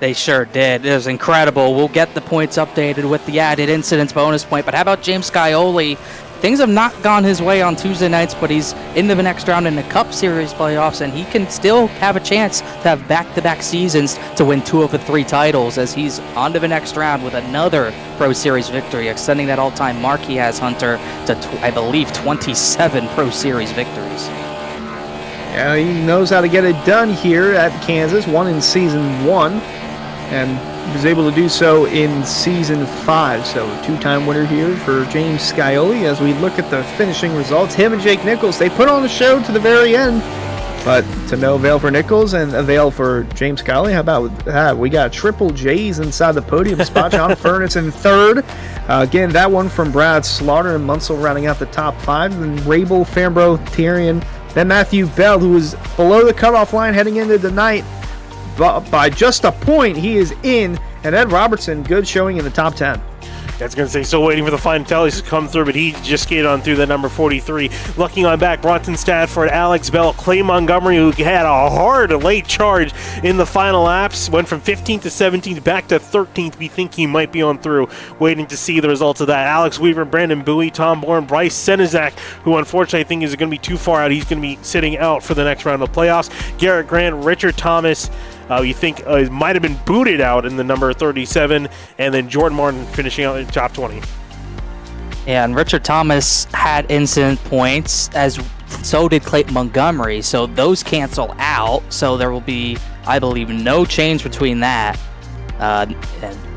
They sure did. It was incredible. We'll get the points updated with the added incidents bonus point. But how about James Scioli? Things have not gone his way on Tuesday nights, but he's into the next round in the Cup Series playoffs, and he can still have a chance to have back-to-back seasons to win 2 of the 3 titles as he's on to the next round with another Pro Series victory, extending that all-time mark he has, Hunter, to, I believe, 27 Pro Series victories. Yeah, he knows how to get it done here at Kansas. Won in Season 1, and was able to do so in Season 5. So a 2-time winner here for James Scioli. As we look at the finishing results, him and Jake Nichols, they put on a show to the very end, but to no avail for Nichols and avail for James Scioli. How about that? We got triple J's inside the podium spot. John Furness in 3rd. Again, that one from Brad Slaughter and Munsell rounding out the top 5. Then Rabel, Fambro, Tyrion. Then Matthew Bell, who was below the cutoff line heading into the night. By just a point, he is in. And Ed Robertson, good showing in the top 10. That's going to say, still waiting for the final tallies to come through, but he just skated on through the number 43. Looking on back, Bronson Stafford, Alex Bell, Clay Montgomery, who had a hard late charge in the final laps, went from 15th to 17th back to 13th. We think he might be on through, waiting to see the results of that. Alex Weaver, Brandon Bowie, Tom Bourne, Bryce Senizak, who unfortunately I think is going to be too far out. He's going to be sitting out for the next round of playoffs. Garrett Grant, Richard Thomas, you think might have been booted out in the number 37, and then Jordan Martin finishing out in top 20. Yeah, and Richard Thomas had incident points, as so did Clayton Montgomery, so those cancel out, so there will be, I believe, no change between that. And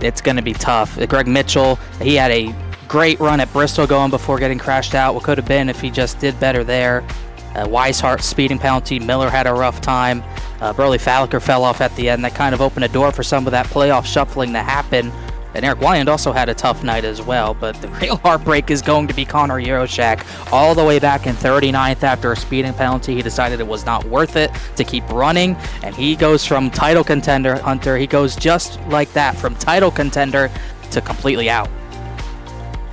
it's going to be tough. Greg Mitchell, he had a great run at Bristol going before getting crashed out. What could have been if he just did better there. Weishart speeding penalty. Miller had a rough time. Burley Falliker fell off at the end. That kind of opened a door for some of that playoff shuffling to happen. And Eric Wyand also had a tough night as well. But the real heartbreak is going to be Connor Euroshak. All the way back in 39th after a speeding penalty, he decided it was not worth it to keep running. And he goes from title contender, Hunter, he goes just like that, from title contender to completely out.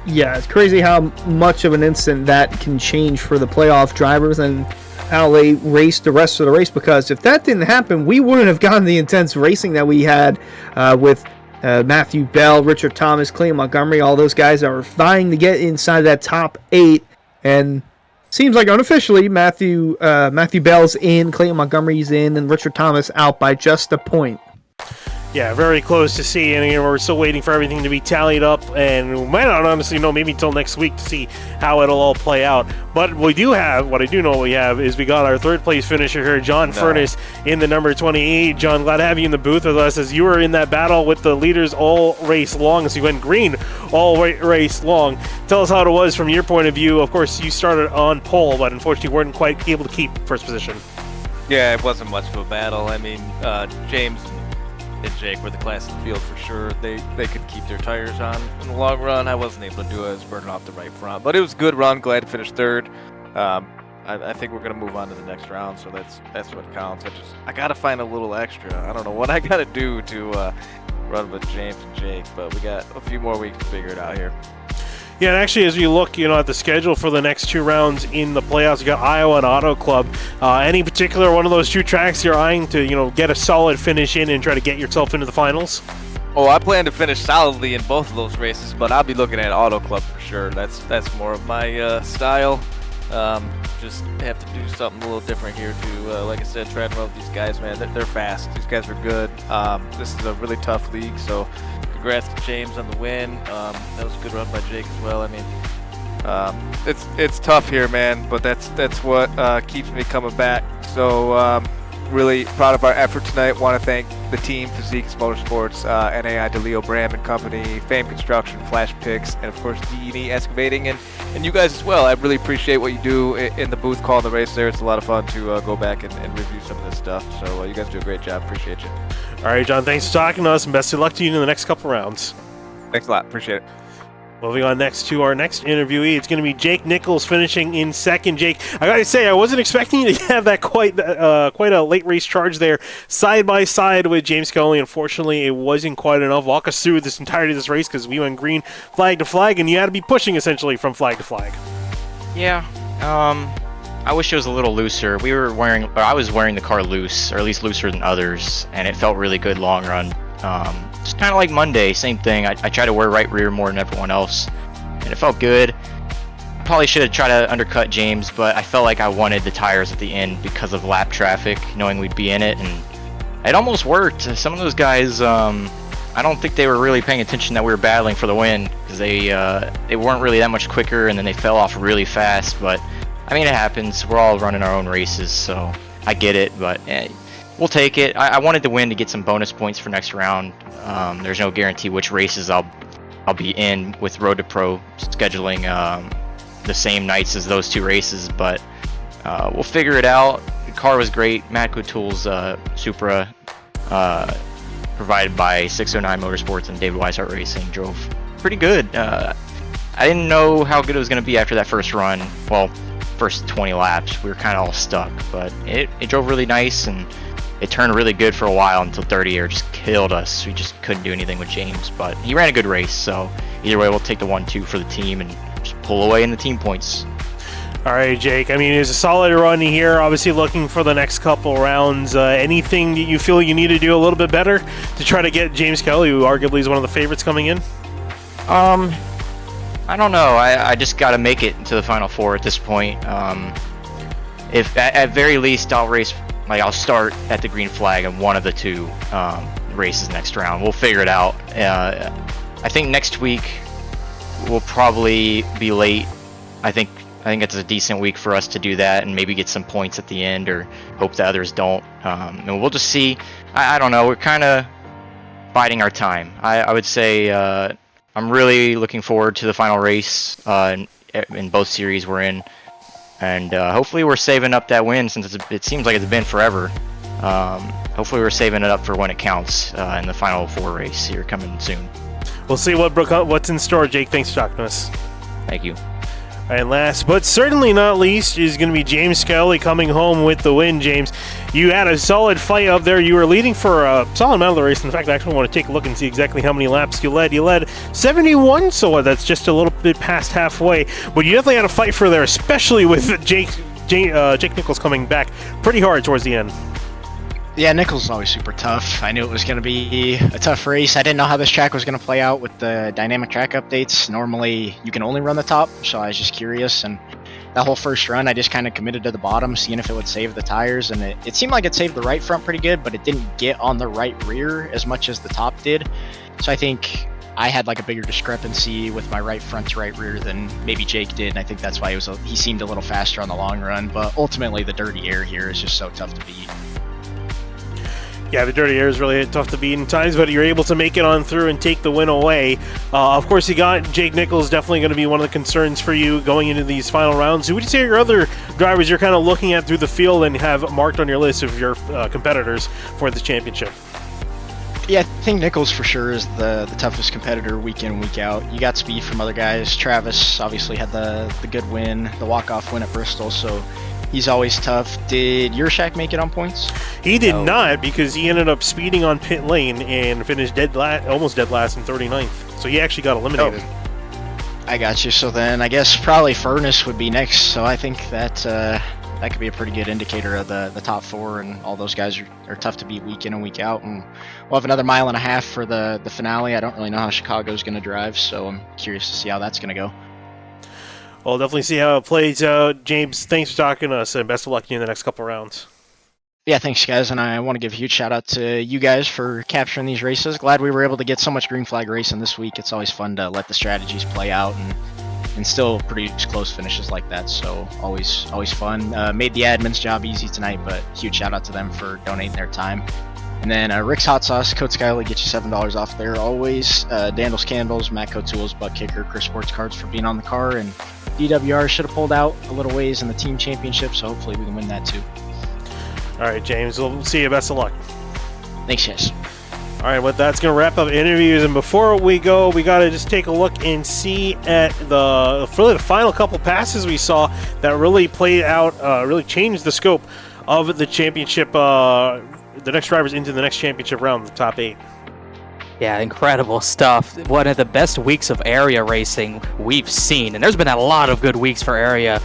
Yeah, it's crazy how much of an instant that can change for the playoff drivers and how they race the rest of the race, because if that didn't happen, we wouldn't have gotten the intense racing that we had with Matthew Bell, Richard Thomas, Clay Montgomery. All those guys are vying to get inside that top 8, and seems like unofficially Matthew Bell's in, Clay Montgomery's in, and Richard Thomas out by just a point. Yeah, very close to see, and again, we're still waiting for everything to be tallied up, and we might not honestly know, maybe until next week, to see how it'll all play out. But what I do know we have is we got our 3rd place finisher here, John Furness, in the number 28. John, glad to have you in the booth with us, as you were in that battle with the leaders all race long, so you went green all race long. Tell us how it was from your point of view. Of course, you started on pole, but unfortunately weren't quite able to keep first position. Yeah, it wasn't much of a battle. I mean, James and Jake were the class of the field for sure. They could keep their tires on in the long run. I wasn't able to do it. I was burning off the right front. But it was a good run. Glad to finish 3rd. I think we're going to move on to the next round, so that's what counts. I got to find a little extra. I don't know what I got to do to run with James and Jake, but we got a few more weeks to figure it out here. Yeah, and actually, as we look, at the schedule for the next 2 rounds in the playoffs, you got Iowa and Auto Club. Any particular one of those 2 tracks you're eyeing to, get a solid finish in and try to get yourself into the finals? Oh, I plan to finish solidly in both of those races, but I'll be looking at Auto Club for sure. That's more of my style. Just have to do something a little different here to, like I said, try and run with these guys, man. They're fast. These guys are good. This is a really tough league, so congrats to James on the win. That was a good run by Jake as well. I mean, it's tough here, man, but that's what keeps me coming back. So really proud of our effort tonight. Want to thank the team, Physiques Motorsports, NAI DeLeo Bram and Company, Fame Construction, Flash Picks, and of course D&E Excavating, and you guys as well. I really appreciate what you do in the booth calling the race there. It's a lot of fun to go back and review some of this stuff. So you guys do a great job. Appreciate you. All right, John, thanks for talking to us, and best of luck to you in the next couple rounds. Thanks a lot. Appreciate it. Moving on next to our next interviewee, it's going to be Jake Nichols finishing in second. Jake, I got to say, I wasn't expecting you to have that quite a late race charge there, side by side with James Scully. Unfortunately, it wasn't quite enough. Walk us through this entirety of this race, because we went green flag to flag, and you had to be pushing essentially from flag to flag. Yeah, I wish it was a little looser. I was wearing the car loose, or at least looser than others, and it felt really good long run. Just kind of like Monday, same thing. I try to wear right rear more than everyone else, and it felt good. Probably should have tried to undercut James, but I felt like I wanted the tires at the end because of lap traffic, knowing we'd be in it, and it almost worked. Some of those guys, I don't think they were really paying attention that we were battling for the win, because they weren't really that much quicker, and then they fell off really fast. But I mean, it happens. We're all running our own races, so I get it, but we'll take it. I wanted to win to get some bonus points for next round. There's no guarantee which races I'll be in with Road to Pro scheduling the same nights as those 2 races, but we'll figure it out. The car was great. Matco Tools Supra, provided by 609 Motorsports and David Weishart Racing, drove pretty good. I didn't know how good it was going to be after that first run. Well, first 20 laps, we were kind of all stuck, but it drove really nice, and it turned really good for a while until Dirty Air just killed us. We just couldn't do anything with James, but he ran a good race, so either way, we'll take the 1-2 for the team and just pull away in the team points. All right, Jake. I mean, it was a solid run here. Obviously, looking for the next couple rounds. Anything that you feel you need to do a little bit better to try to get James Kelly, who arguably is one of the favorites coming in? I don't know. I just got to make it to the Final Four at this point. If at very least I'll start at the green flag in one of the 2 races next round. We'll figure it out. I think next week we'll probably be late. I think it's a decent week for us to do that and maybe get some points at the end, or hope the others don't. And we'll just see. I don't know. We're kind of biding our time. I would say I'm really looking forward to the final race in both series we're in. And hopefully we're saving up that win, since it seems like it's been forever. Hopefully we're saving it up for when it counts in the Final 4 race here coming soon. We'll see what's in store, Jake. Thanks for talking to us. Thank you. And last but certainly not least is going to be James Scully coming home with the win. James, you had a solid fight up there. You were leading for a solid amount of the race. In fact, I actually want to take a look and see exactly how many laps you led. You led 71, so that's just a little bit past halfway. But you definitely had a fight for there, especially with Jake Nichols coming back pretty hard towards the end. Yeah, Nichols is always super tough. I knew it was going to be a tough race. I didn't know how this track was going to play out with the dynamic track updates. Normally, you can only run the top, so I was just curious. And that whole first run, I just kind of committed to the bottom, seeing if it would save the tires. And it seemed like it saved the right front pretty good, but it didn't get on the right rear as much as the top did. So I think I had like a bigger discrepancy with my right front to right rear than maybe Jake did. And I think that's why he seemed a little faster on the long run. But ultimately, the dirty air here is just so tough to beat. Yeah, the dirty air is really tough to beat in times, but you're able to make it on through and take the win away. Of course, you got Jake Nichols, definitely going to be one of the concerns for you going into these final rounds. Who would you say are your other drivers you're kind of looking at through the field and have marked on your list of your competitors for the championship? Yeah, I think Nichols for sure is the toughest competitor week in, week out. You got speed from other guys. Travis obviously had the good win, the walk-off win at Bristol, so He's always tough. Did your Shack make it on points? He did not, because he ended up speeding on pit lane and finished almost dead last in 39th. So he actually got eliminated. I got you. So then I guess probably Furnace would be next. So I think that that could be a pretty good indicator of the top 4, and all those guys are tough to beat week in and week out. And we'll have another mile and a half for the finale. I don't really know how Chicago's going to drive, so I'm curious to see how that's going to go. We'll definitely see how it plays out. James, thanks for talking to us, and best of luck to you in the next couple rounds. Yeah, thanks, guys, and I want to give a huge shout-out to you guys for capturing these races. Glad we were able to get so much green flag racing this week. It's always fun to let the strategies play out and still produce close finishes like that, so always fun. Made the admin's job easy tonight, but huge shout-out to them for donating their time. And then Rick's Hot Sauce, Code Skyly, get you $7 off there always. Dandles Candles, Matco Tools, Butt Kicker, Chris Sports Cards for being on the car, and DWR should have pulled out a little ways in the team championship, so hopefully we can win that too. All right, James, we'll see you. Best of luck. Thanks, guys. All right, well, that's going to wrap up interviews. And before we go, we got to just take a look and see at the final couple passes we saw that really played out, really changed the scope of the championship, the next drivers into the next championship round, the top 8. Yeah, incredible stuff. One of the best weeks of area racing we've seen. And there's been a lot of good weeks for area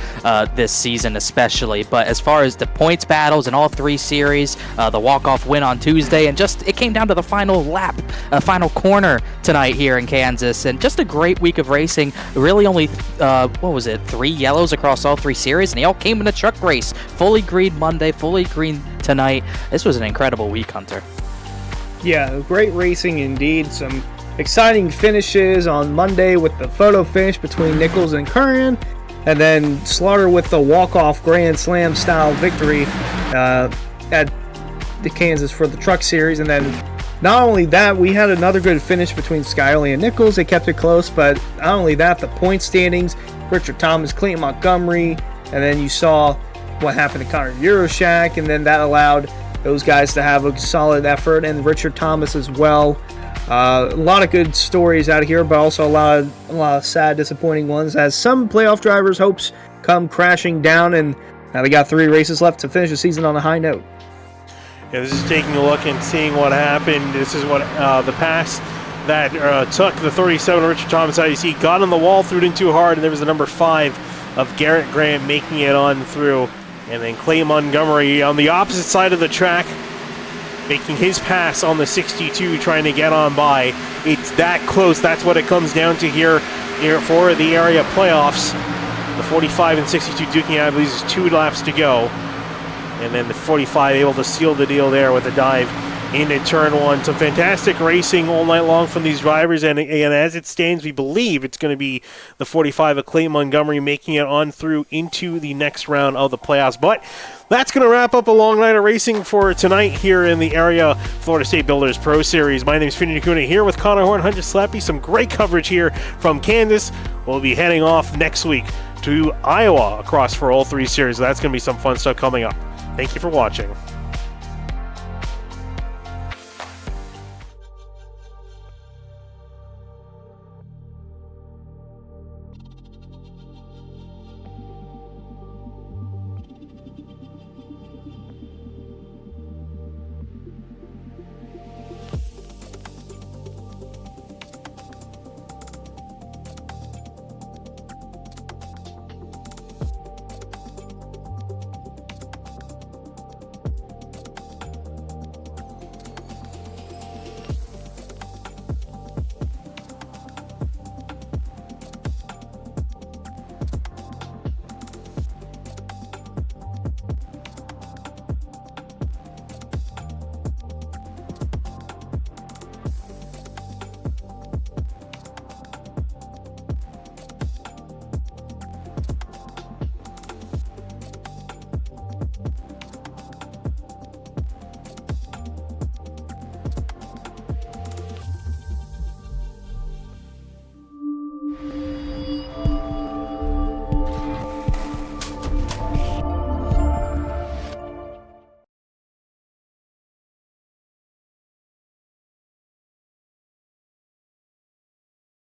this season especially. But as far as the points battles in all 3 series, the walk-off win on Tuesday, and it came down to the final lap, final corner tonight here in Kansas. And just a great week of racing. Really only, 3 yellows across all 3 series, and they all came in a truck race. Fully green Monday, fully green tonight. This was an incredible week, Hunter. Yeah, great racing indeed. Some exciting finishes on Monday with the photo finish between Nichols and Curran, and then Slaughter with the walk-off Grand Slam style victory at the Kansas for the Truck Series. And then not only that, we had another good finish between Skyly and Nichols. They kept it close, but not only that, the point standings, Richard Thomas, Clayton Montgomery, and then you saw what happened to Connor Euroshak, and then that allowed those guys to have a solid effort, and Richard Thomas as well. A lot of good stories out here, but also a lot of sad, disappointing ones, as some playoff drivers' hopes come crashing down, and now they got 3 races left to finish the season on a high note. Yeah, this is taking a look and seeing what happened. This is what the pass that took the 37 Richard Thomas IDC, got on the wall, threw it in too hard, and there was the number 5 of Garrett Graham making it on through. And then Clay Montgomery on the opposite side of the track, making his pass on the 62, trying to get on by. It's that close. That's what it comes down to here for the area playoffs. The 45 and 62 duking, I believe, is 2 laps to go. And then the 45 able to seal the deal there with a dive into turn 1. Some fantastic racing all night long from these drivers, and as it stands, we believe it's going to be the 45 of Clay Montgomery making it on through into the next round of the playoffs. But that's going to wrap up a long night of racing for tonight here in the area Florida State Builders Pro Series. My name is Finney Nakuna here with Connor Horn, Hunter Slappy. Some great coverage here from Kansas. We'll be heading off next week to Iowa across for all 3 series. That's going to be some fun stuff coming up. Thank you for watching.